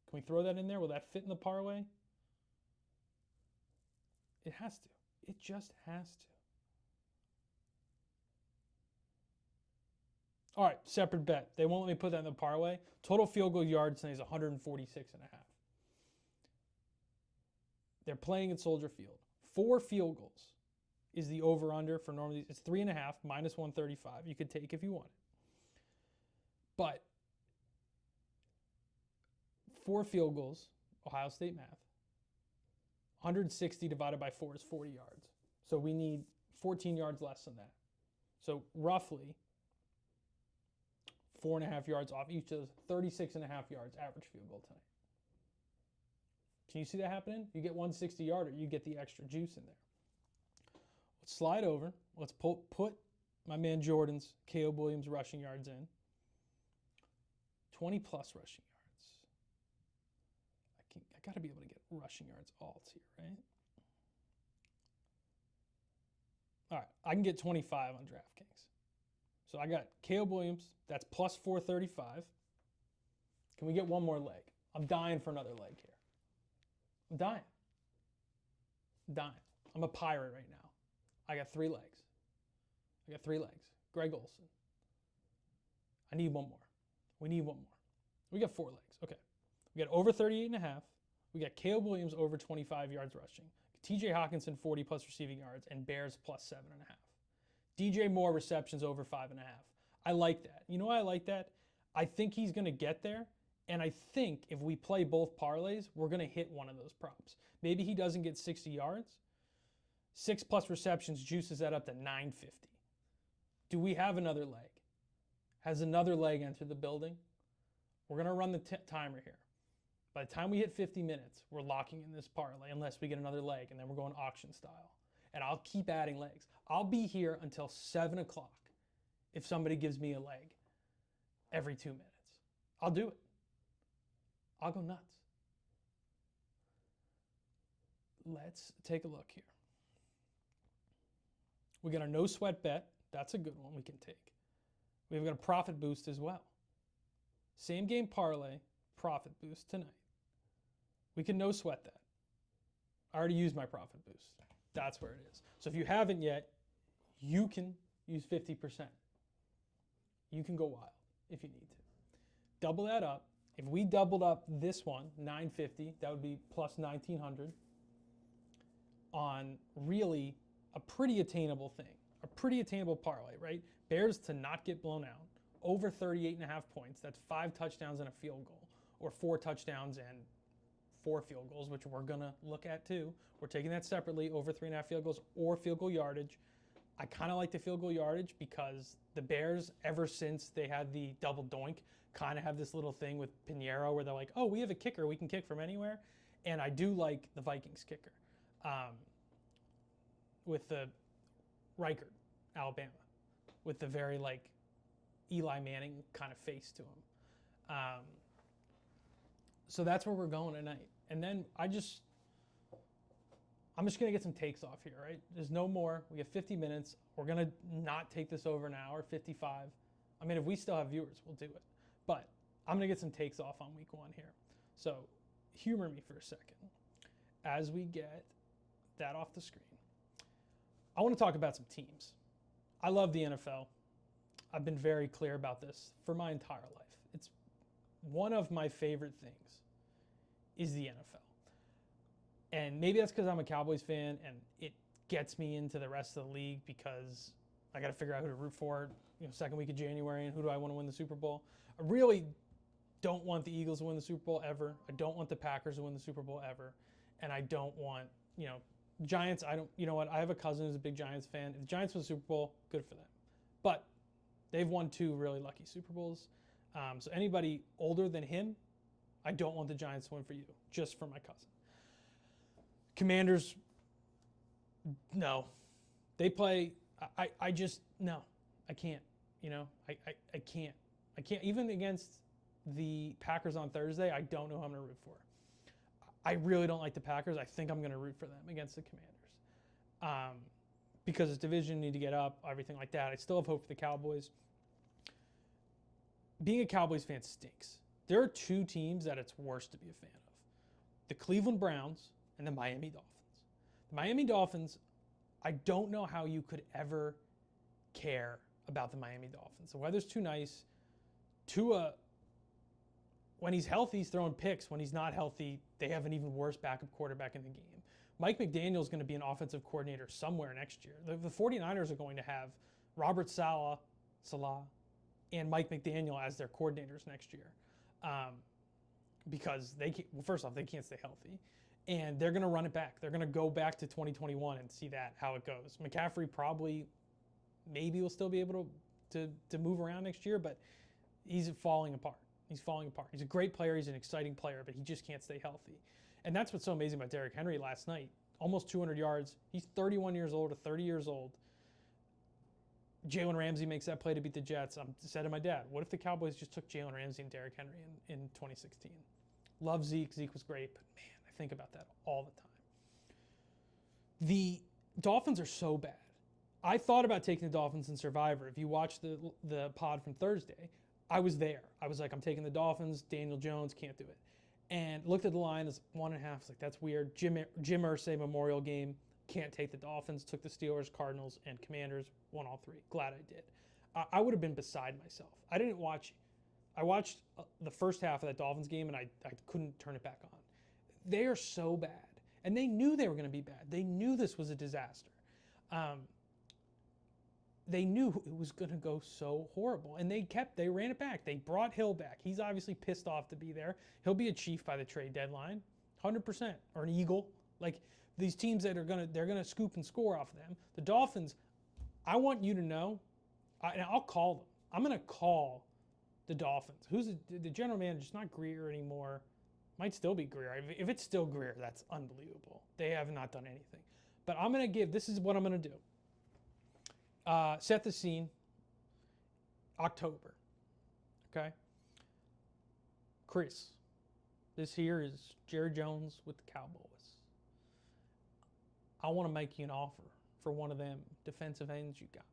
Can we throw that in there? Will that fit in the parlay? It has to. It just has to. All right, separate bet. They won't let me put that in the parlay. Total field goal yards tonight is 146 and a half. They're playing at Soldier Field. 4 field goals is the over-under for normally. It's 3.5 minus 135. You could take if you want it. But 4 field goals, Ohio State math. 160 divided by 4 is 40 yards. So we need 14 yards less than that. So roughly 4.5 yards off each of those, 36.5 yards average field goal tonight. Can you see that happening? You get 160 yarder, you get the extra juice in there. Let's slide over. Let's put my man Jordan's Caleb Williams rushing yards in. 20 plus rushing yards. I got to be able to get rushing yards alts here, right? All right, I can get 25 on DraftKings. So I got Caleb Williams, that's plus 435. Can we get one more leg? I'm dying for another leg here. I'm dying. I'm a pirate right now. I got 3 legs. Greg Olsen. I need one more. We need one more. We got 4 legs. Okay. We got over 38.5. We got Caleb Williams over 25 yards rushing. TJ Hawkinson 40 plus receiving yards and Bears plus 7.5. DJ Moore receptions over 5.5. I like that. You know why I like that? I think he's going to get there. And I think if we play both parlays, we're going to hit one of those props. Maybe he doesn't get 60 yards. 6 plus receptions juices that up to 950. Do we have another leg? Has another leg entered the building? We're going to run the timer here. By the time we hit 50 minutes, we're locking in this parlay unless we get another leg, and then we're going auction style. And I'll keep adding legs. I'll be here until 7 o'clock if somebody gives me a leg every 2 minutes. I'll do it. I'll go nuts. Let's take a look here. We got a no sweat bet. That's a good one we can take. We've got a profit boost as well. Same game parlay, profit boost tonight. We can no sweat that. I already used my profit boost. That's where it is. So if you haven't yet, you can use 50%. You can go wild if you need to. Double that up. If we doubled up this one, 950, that would be plus 1,900 on really a pretty attainable thing, a pretty attainable parlay, right? Bears to not get blown out, over 38.5 points. That's 5 touchdowns and a field goal, or 4 touchdowns and 4 field goals, which we're going to look at too. We're taking that separately, over 3.5 field goals or field goal yardage. I kind of like the field goal yardage because the Bears, ever since they had the double doink, kind of have this little thing with Pinheiro where they're like, oh, we have a kicker. We can kick from anywhere. And I do like the Vikings kicker with the Reichert, Alabama, with the very like Eli Manning kind of face to him. So that's where we're going tonight. And then I'm just going to get some takes off here, right? There's no more. We have 50 minutes. We're going to not take this over an hour, 55. I mean, if we still have viewers, we'll do it. But I'm going to get some takes off on week 1 here. So humor me for a second as we get that off the screen. I want to talk about some teams. I love the NFL. I've been very clear about this for my entire life. It's one of my favorite things is the NFL. And maybe that's because I'm a Cowboys fan and it gets me into the rest of the league because I got to figure out who to root for, second week of January and who do I want to win the Super Bowl. I really don't want the Eagles to win the Super Bowl ever. I don't want the Packers to win the Super Bowl ever. And I don't want, Giants, you know what? I have a cousin who's a big Giants fan. If the Giants win the Super Bowl, good for them. But they've won 2 really lucky Super Bowls. So anybody older than him, I don't want the Giants to win for you, just for my cousin. Commanders, no. They play, I just, no. I can't, I can't. I can't, even against the Packers on Thursday, I don't know who I'm going to root for. I really don't like the Packers. I think I'm going to root for them against the Commanders. Because it's division, need to get up, everything like that. I still have hope for the Cowboys. Being a Cowboys fan stinks. There are 2 teams that it's worse to be a fan of. The Cleveland Browns and the Miami Dolphins. The Miami Dolphins, I don't know how you could ever care about the Miami Dolphins. The weather's too nice. Tua, when he's healthy, he's throwing picks. When he's not healthy, they have an even worse backup quarterback in the game. Mike McDaniel is going to be an offensive coordinator somewhere next year. The 49ers are going to have Robert Saleh, and Mike McDaniel as their coordinators next year. Because they can't, well, first off, they can't stay healthy. And they're going to run it back. They're going to go back to 2021 and see how it goes. McCaffrey maybe will still be able to move around next year, but he's falling apart. He's falling apart. He's a great player. He's an exciting player, but he just can't stay healthy. And that's what's so amazing about Derrick Henry last night. Almost 200 yards. He's 31 years old or 30 years old. Jalen Ramsey makes that play to beat the Jets. I said to my dad, what if the Cowboys just took Jalen Ramsey and Derrick Henry in 2016? Love Zeke. Zeke was great, but man, I think about that all the time. The Dolphins are so bad. I thought about taking the Dolphins in Survivor. If you watch the pod from Thursday, I was there. I was like, I'm taking the Dolphins. Daniel Jones can't do it. And looked at the line as 1.5. It's like, that's weird. Jim Irsay Memorial game. Can't take the Dolphins. Took the Steelers, Cardinals, and Commanders. Won all 3. Glad I did. I would have been beside myself. I didn't watch. I watched the first half of that Dolphins game, and I couldn't turn it back on. They are so bad. And they knew they were going to be bad. They knew this was a disaster. They knew it was going to go so horrible. And they ran it back. They brought Hill back. He's obviously pissed off to be there. He'll be a Chief by the trade deadline, 100%, or an Eagle. Like these teams that they're going to scoop and score off of them. The Dolphins, I want you to know, and I'll call them. I'm going to call the Dolphins. Who's the general manager? It's not Greer anymore. Might still be Greer. If it's still Greer, that's unbelievable. They have not done anything. But I'm going to this is what I'm going to do. Set the scene. October. Okay? Chris, this here is Jerry Jones with the Cowboys. I want to make you an offer for one of them defensive ends you got.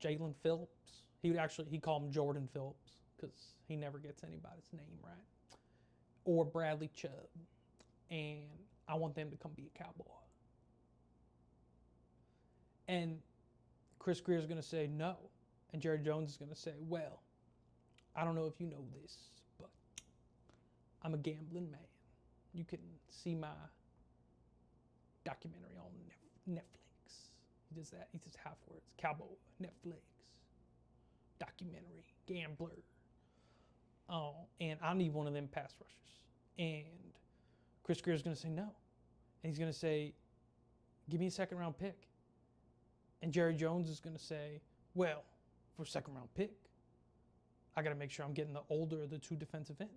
Jalen Phillips. He called him Jordan Phillips because he never gets anybody's name right. Or Bradley Chubb. And I want them to come be a Cowboy. And Chris Greer is going to say no. And Jerry Jones is going to say, well, I don't know if you know this, but I'm a gambling man. You can see my documentary on Netflix. He does that. He says half words. Cowboy, Netflix, documentary, gambler. Oh, and I need one of them pass rushers. And Chris Greer is going to say no. And he's going to say, give me a second-round pick. And Jerry Jones is going to say, well, for a second-round pick, I got to make sure I'm getting the older of the 2 defensive ends,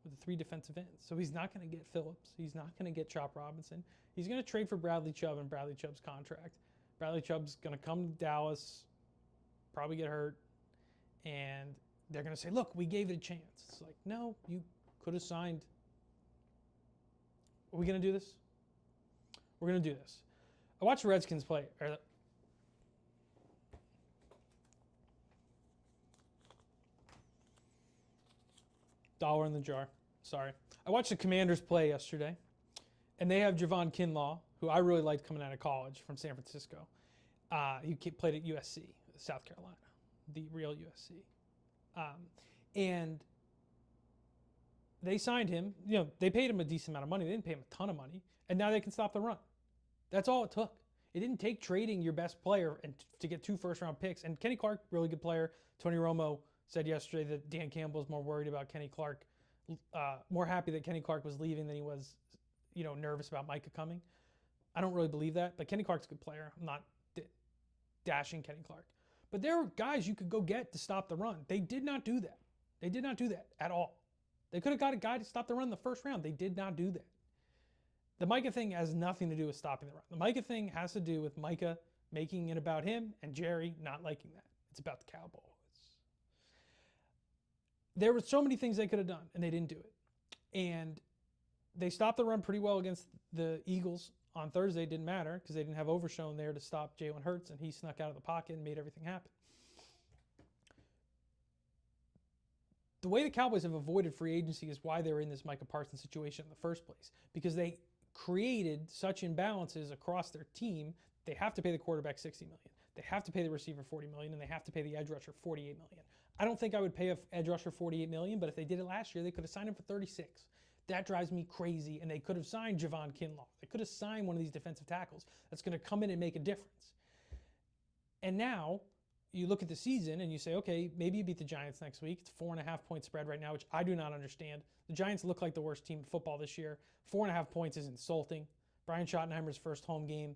or the 3 defensive ends. So he's not going to get Phillips. He's not going to get Chop Robinson. He's going to trade for Bradley Chubb and Bradley Chubb's contract. Bradley Chubb's going to come to Dallas, probably get hurt, and they're going to say, look, we gave it a chance. It's like, no, you could have signed. Are we going to do this? We're going to do this. I watched the Redskins play. $1 in the jar. Sorry. I watched the Commanders play yesterday, and they have Javon Kinlaw, who I really liked coming out of college from San Francisco. He played at USC, South Carolina, the real USC. And they signed him. You know, they paid him a decent amount of money. They didn't pay him a ton of money, and now they can stop the run. That's all it took. It didn't take trading your best player to get 2 first-round picks. And Kenny Clark, really good player. Tony Romo, said yesterday that Dan Campbell is more worried about Kenny Clark, more happy that Kenny Clark was leaving than he was, nervous about Micah coming. I don't really believe that, but Kenny Clark's a good player. I'm not dashing Kenny Clark. But there are guys you could go get to stop the run. They did not do that. They did not do that at all. They could have got a guy to stop the run in the first round. They did not do that. The Micah thing has nothing to do with stopping the run. The Micah thing has to do with Micah making it about him and Jerry not liking that. It's about the Cowboys. There were so many things they could have done, and they didn't do it. And they stopped the run pretty well against the Eagles on Thursday. It didn't matter because they didn't have Overshown there to stop Jalen Hurts, and he snuck out of the pocket and made everything happen. The way the Cowboys have avoided free agency is why they're in this Micah Parsons situation in the first place, because they created such imbalances across their team. They have to pay the quarterback $60 million. They have to pay the receiver $40 million, and they have to pay the edge rusher $48 million. I don't think I would pay an edge rusher $48 million, but if they did it last year, they could have signed him for $36. That drives me crazy, and they could have signed Javon Kinlaw. They could have signed one of these defensive tackles that's going to come in and make a difference. And now you look at the season and you say, okay, maybe you beat the Giants next week. It's a 4.5-point spread right now, which I do not understand. The Giants look like the worst team in football this year. 4.5 points is insulting. Brian Schottenheimer's first home game.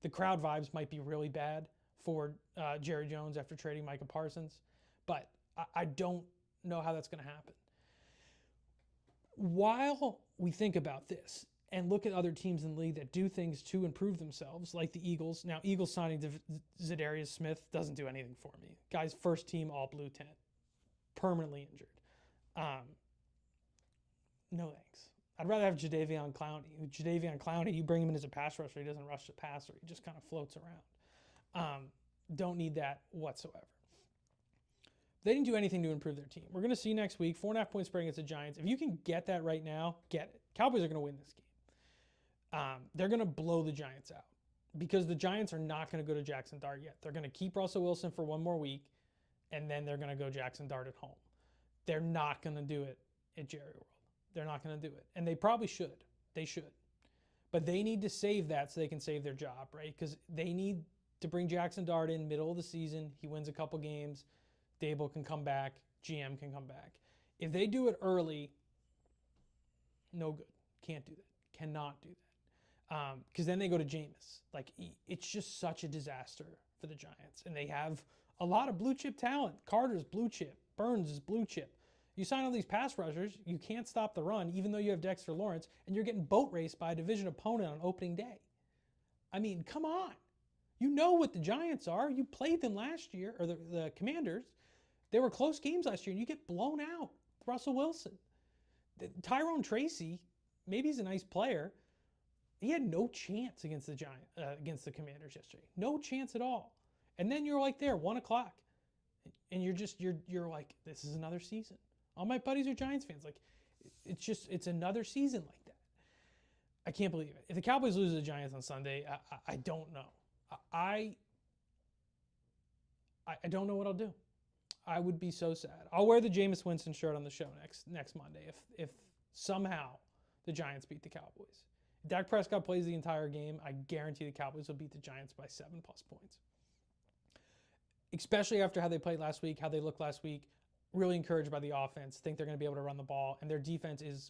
The crowd vibes might be really bad for Jerry Jones after trading Micah Parsons, but I don't know how that's going to happen. While we think about this and look at other teams in the league that do things to improve themselves, like the Eagles. Now, Eagles signing Zadarius Smith doesn't do anything for me. Guy's first team all blue tent, permanently injured. No thanks. I'd rather have Jadeveon Clowney. Jadeveon Clowney, you bring him in as a pass rusher, he doesn't rush the passer. He just kind of floats around. Don't need that whatsoever. They didn't do anything to improve their team. We're going to see next week, 4.5-point spread against the Giants. If you can get that right now, get it. Cowboys are going to win this game. They're going to blow the Giants out because the Giants are not going to go to Jackson Dart yet. They're going to keep Russell Wilson for one more week, and then they're going to go Jackson Dart at home. They're not going to do it at Jerry World. They're not going to do it. And they probably should. They should. But they need to save that so they can save their job, right? Because they need to bring Jackson Dart in middle of the season. He wins a couple games. Dable can come back. GM can come back. If they do it early, no good. Can't do that. Cannot do that. Because then they go to Jameis. It's just such a disaster for the Giants. And they have a lot of blue chip talent. Carter's blue chip. Burns is blue chip. You sign all these pass rushers, you can't stop the run, even though you have Dexter Lawrence, and you're getting boat raced by a division opponent on opening day. I mean, come on. You know what the Giants are. You played them last year, or the Commanders. They were close games last year, and you get blown out. Russell Wilson. Tyrone Tracy, maybe he's a nice player. He had no chance against the Commanders yesterday. No chance at all. And then you're like there, 1 o'clock. And you're like, this is another season. All my buddies are Giants fans. It's another season like that. I can't believe it. If the Cowboys lose to the Giants on Sunday, I don't know. I don't know what I'll do. I would be so sad. I'll wear the Jameis Winston shirt on the show next Monday if somehow the Giants beat the Cowboys. If Dak Prescott plays the entire game, I guarantee the Cowboys will beat the Giants by 7+ points. Especially after how they played last week, how they looked last week. Really encouraged by the offense. Think they're going to be able to run the ball, and their defense is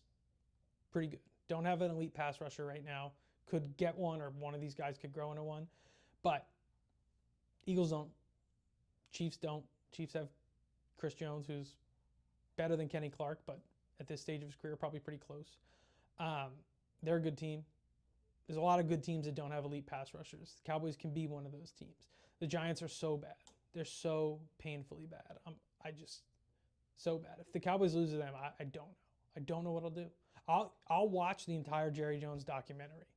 pretty good. Don't have an elite pass rusher right now. Could get one, or one of these guys could grow into one. But Eagles don't. Chiefs don't. Chiefs have Chris Jones, who's better than Kenny Clark, but at this stage of his career, probably pretty close. They're a good team. There's a lot of good teams that don't have elite pass rushers. The Cowboys can be one of those teams. The Giants are so bad. They're so painfully bad. So bad. If the Cowboys lose to them, I don't know. I don't know what I'll do. I'll watch the entire Jerry Jones documentary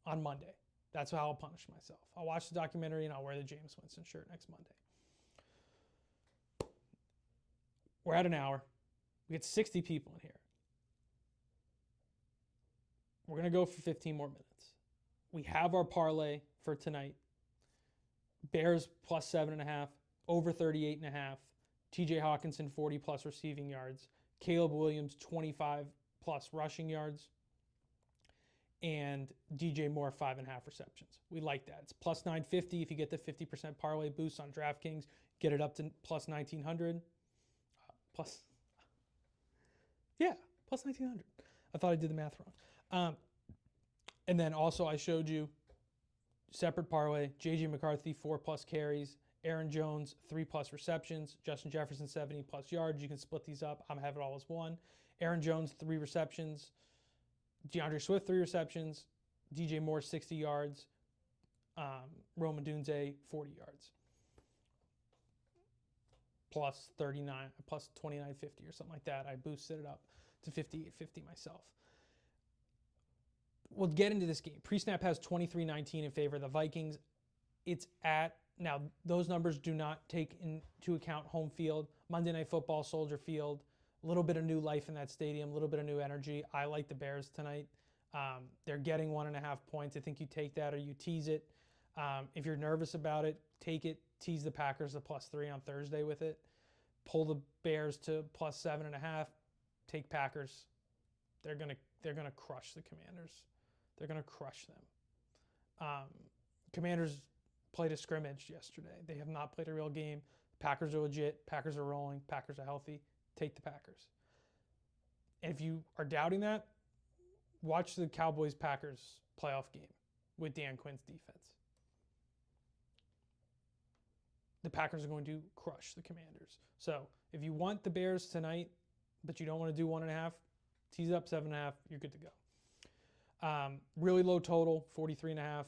on Monday. That's how I'll punish myself. I'll watch the documentary and I'll wear the Jameis Winston shirt next Monday. We're at an hour. We get 60 people in here. We're going to go for 15 more minutes. We have our parlay for tonight. Bears plus 7.5, over 38.5. TJ Hawkinson 40+ receiving yards. Caleb Williams 25+ rushing yards. and DJ Moore 5.5 receptions. We like that. It's plus 950 if you get the 50% parlay boost on DraftKings. Get it up to plus 1900. Plus 1900. I thought I did the math wrong. And then also I showed you separate parlay. JJ McCarthy 4+ carries. Aaron Jones 3+ receptions. Justin Jefferson 70+ yards. You can split these up. I'm having it all as one. Aaron Jones 3 receptions. DeAndre Swift 3 receptions. DJ Moore 60 yards. Rome Odunze 40 yards. Plus 29, plus 29.50 or something like that. I boosted it up to 58.50 myself. We'll get into this game. PreSnap has 23-19 in favor of the Vikings. It's at, now those numbers do not take into account home field. Monday Night Football, Soldier Field, a little bit of new life in that stadium, a little bit of new energy. I like the Bears tonight. They're getting 1.5 points. I think you take that or you tease it. If you're nervous about it, take it. Tease the Packers to +3 on Thursday with it. Pull the Bears to +7.5. Take Packers. They're gonna crush the Commanders. They're gonna crush them. Commanders played a scrimmage yesterday. They have not played a real game. Packers are legit. Packers are rolling. Packers are healthy. Take the Packers. And if you are doubting that, watch the Cowboys-Packers playoff game with Dan Quinn's defense. The Packers are going to crush the Commanders. So if you want the Bears tonight, but you don't want to do 1.5, tease up 7.5, you're good to go. Really low total, 43.5,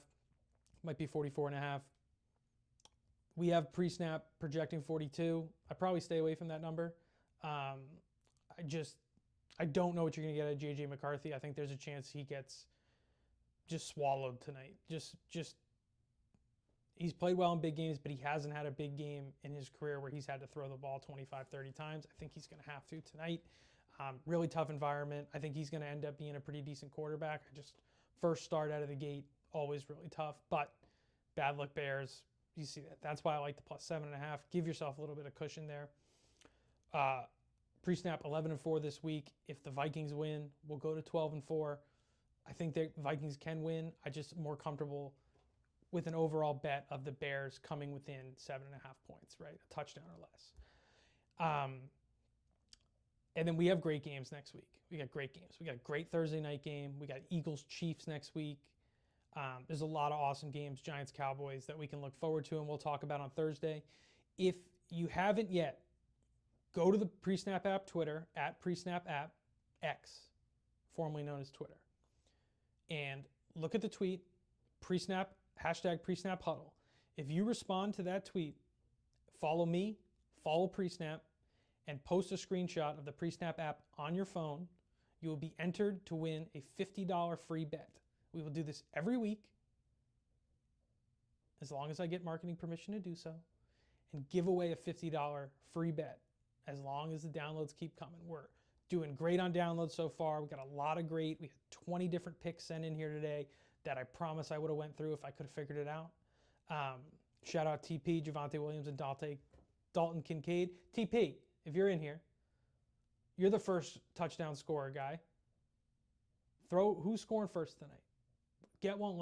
might be 44.5. We have PreSnap projecting 42. I'd probably stay away from that number. I don't know what you're going to get at JJ McCarthy. I think there's a chance he gets just swallowed tonight. He's played well in big games, but he hasn't had a big game in his career where he's had to throw the ball 25, 30 times. I think he's going to have to tonight. Really tough environment. I think he's going to end up being a pretty decent quarterback. First start out of the gate, always really tough. But bad luck Bears, you see that. That's why I like the +7.5. Give yourself a little bit of cushion there. PreSnap 11-4 this week. If the Vikings win, we'll go to 12-4. I think the Vikings can win. I'm just more comfortable with an overall bet of the Bears coming within 7.5 points, right? A touchdown or less. And then we have great games next week. We got great games. We got a great Thursday night game. We got Eagles-Chiefs next week. There's a lot of awesome games, Giants-Cowboys, that we can look forward to and we'll talk about on Thursday. If you haven't yet, go to the PreSnap app Twitter, at PreSnap app, X, formerly known as Twitter, and look at the tweet, PreSnap, #PreSnap Huddle. If you respond to that tweet, follow me, follow PreSnap, and post a screenshot of the PreSnap app on your phone, you will be entered to win a $50 free bet. We will do this every week, as long as I get marketing permission to do so, and give away a $50 free bet as long as the downloads keep coming. We're doing great on downloads so far. We got a lot of great. We had 20 different picks sent in here today that I promise I would have went through if I could have figured it out. Shout out TP, Javonte Williams, and Dalton Kincaid. TP, if you're in here, you're the first touchdown scorer guy. Who's scoring first tonight? Get one.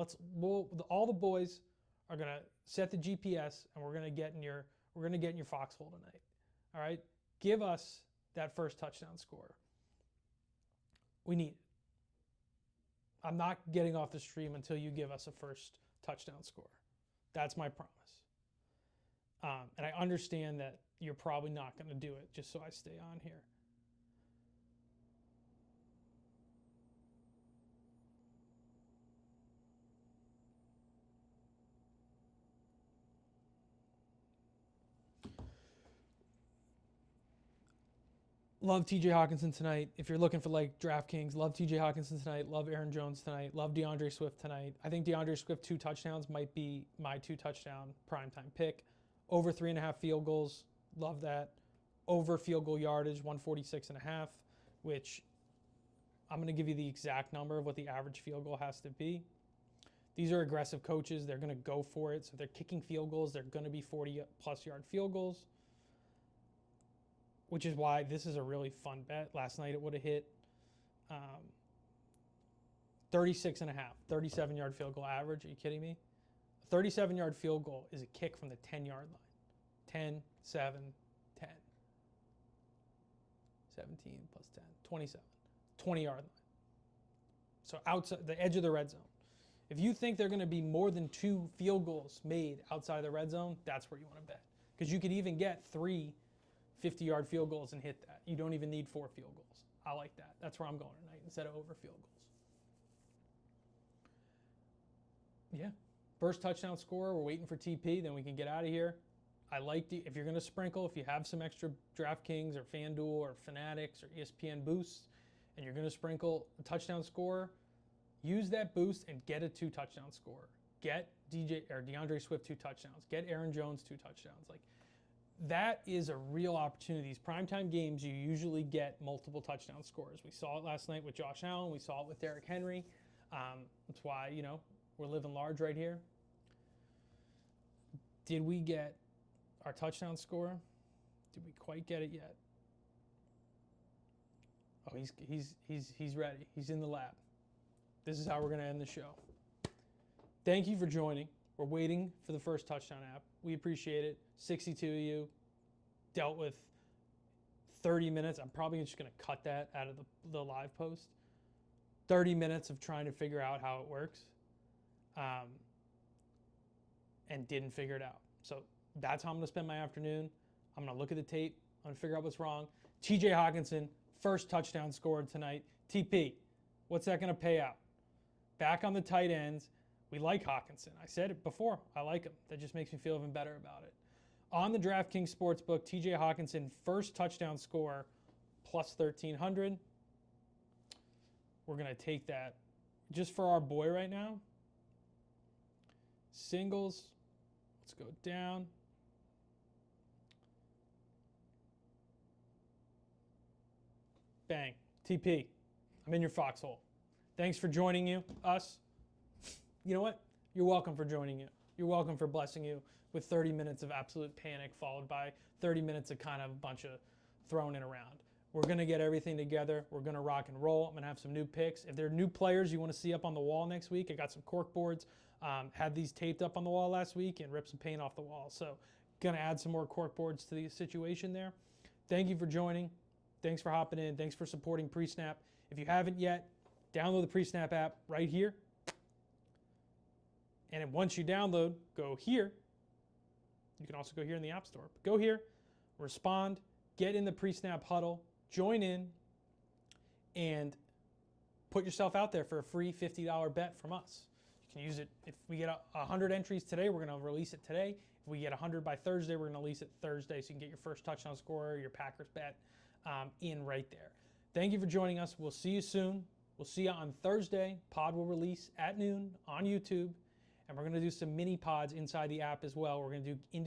All the boys are gonna set the GPS, and we're gonna get in your foxhole tonight. All right, give us that first touchdown score. We need it. I'm not getting off the stream until you give us a first touchdown score. That's my promise. And I understand that you're probably not going to do it, just so I stay on here. Love TJ Hawkinson tonight. If you're looking for like DraftKings, love TJ Hawkinson tonight. Love Aaron Jones tonight. Love DeAndre Swift tonight. I think DeAndre Swift 2 touchdowns might be my 2 touchdown primetime pick. Over 3.5 field goals. Love that. Over field goal yardage, 146.5, which I'm going to give you the exact number of what the average field goal has to be. These are aggressive coaches. They're going to go for it. So if they're kicking field goals, they're going to be 40+ yard field goals, which is why this is a really fun bet. Last night it would have hit. 36 and a half, 37-yard field goal average. Are you kidding me? A 37-yard field goal is a kick from the 10-yard line. 10, 7, 10. 17 plus 10, 27. 20-yard line. So outside the edge of the red zone. If you think they're going to be more than 2 field goals made outside the red zone, that's where you want to bet. Because you could even get 3 50-yard field goals and hit that. You don't even need 4 field goals. I like that. That's where I'm going tonight instead of over field goals. Yeah. First touchdown scorer. We're waiting for TP. Then we can get out of here. I like if you're going to sprinkle, if you have some extra DraftKings or FanDuel or Fanatics or ESPN boosts, and you're going to sprinkle a touchdown scorer, use that boost and get a 2 touchdown scorer. Get DeAndre Swift 2 touchdowns. Get Aaron Jones 2 touchdowns. Like, that is a real opportunity. These primetime games, you usually get multiple touchdown scorers. We saw it last night with Josh Allen. We saw it with Derrick Henry. That's why, we're living large right here. Did we get our touchdown scorer? Did we quite get it yet? Oh, he's ready. He's in the lab. This is how we're going to end the show. Thank you for joining. We're waiting for the first touchdown app. We appreciate it. 62 of you dealt with 30 minutes. I'm probably just going to cut that out of the live post. 30 minutes of trying to figure out how it works and didn't figure it out. So that's how I'm going to spend my afternoon. I'm going to look at the tape. I'm going to figure out what's wrong. TJ Hawkinson, first touchdown scored tonight. TP, what's that going to pay out? Back on the tight ends. We like Hawkinson. I said it before. I like him. That just makes me feel even better about it. On the DraftKings Sportsbook, TJ Hawkinson, first touchdown score, plus 1,300. We're going to take that just for our boy right now. Singles. Let's go down. Bang. TP. I'm in your foxhole. Thanks for joining us. You know what? You're welcome for joining you. You're welcome for blessing you with 30 minutes of absolute panic followed by 30 minutes of kind of a bunch of throwing it around. We're going to get everything together. We're going to rock and roll. I'm going to have some new picks. If there are new players you want to see up on the wall next week, I got some cork boards. Had these taped up on the wall last week and ripped some paint off the wall. So going to add some more cork boards to the situation there. Thank you for joining. Thanks for hopping in. Thanks for supporting PreSnap. If you haven't yet, download the PreSnap app right here. And then once you download, go here. You can also go here in the App Store. But go here, respond, get in the PreSnap huddle, join in, and put yourself out there for a free $50 bet from us. You can use it. If we get 100 entries today, we're going to release it today. If we get 100 by Thursday, we're going to release it Thursday so you can get your first touchdown scorer, your Packers bet in right there. Thank you for joining us. We'll see you soon. We'll see you on Thursday. Pod will release at noon on YouTube. And we're going to do some mini pods inside the app as well. We're going to do individual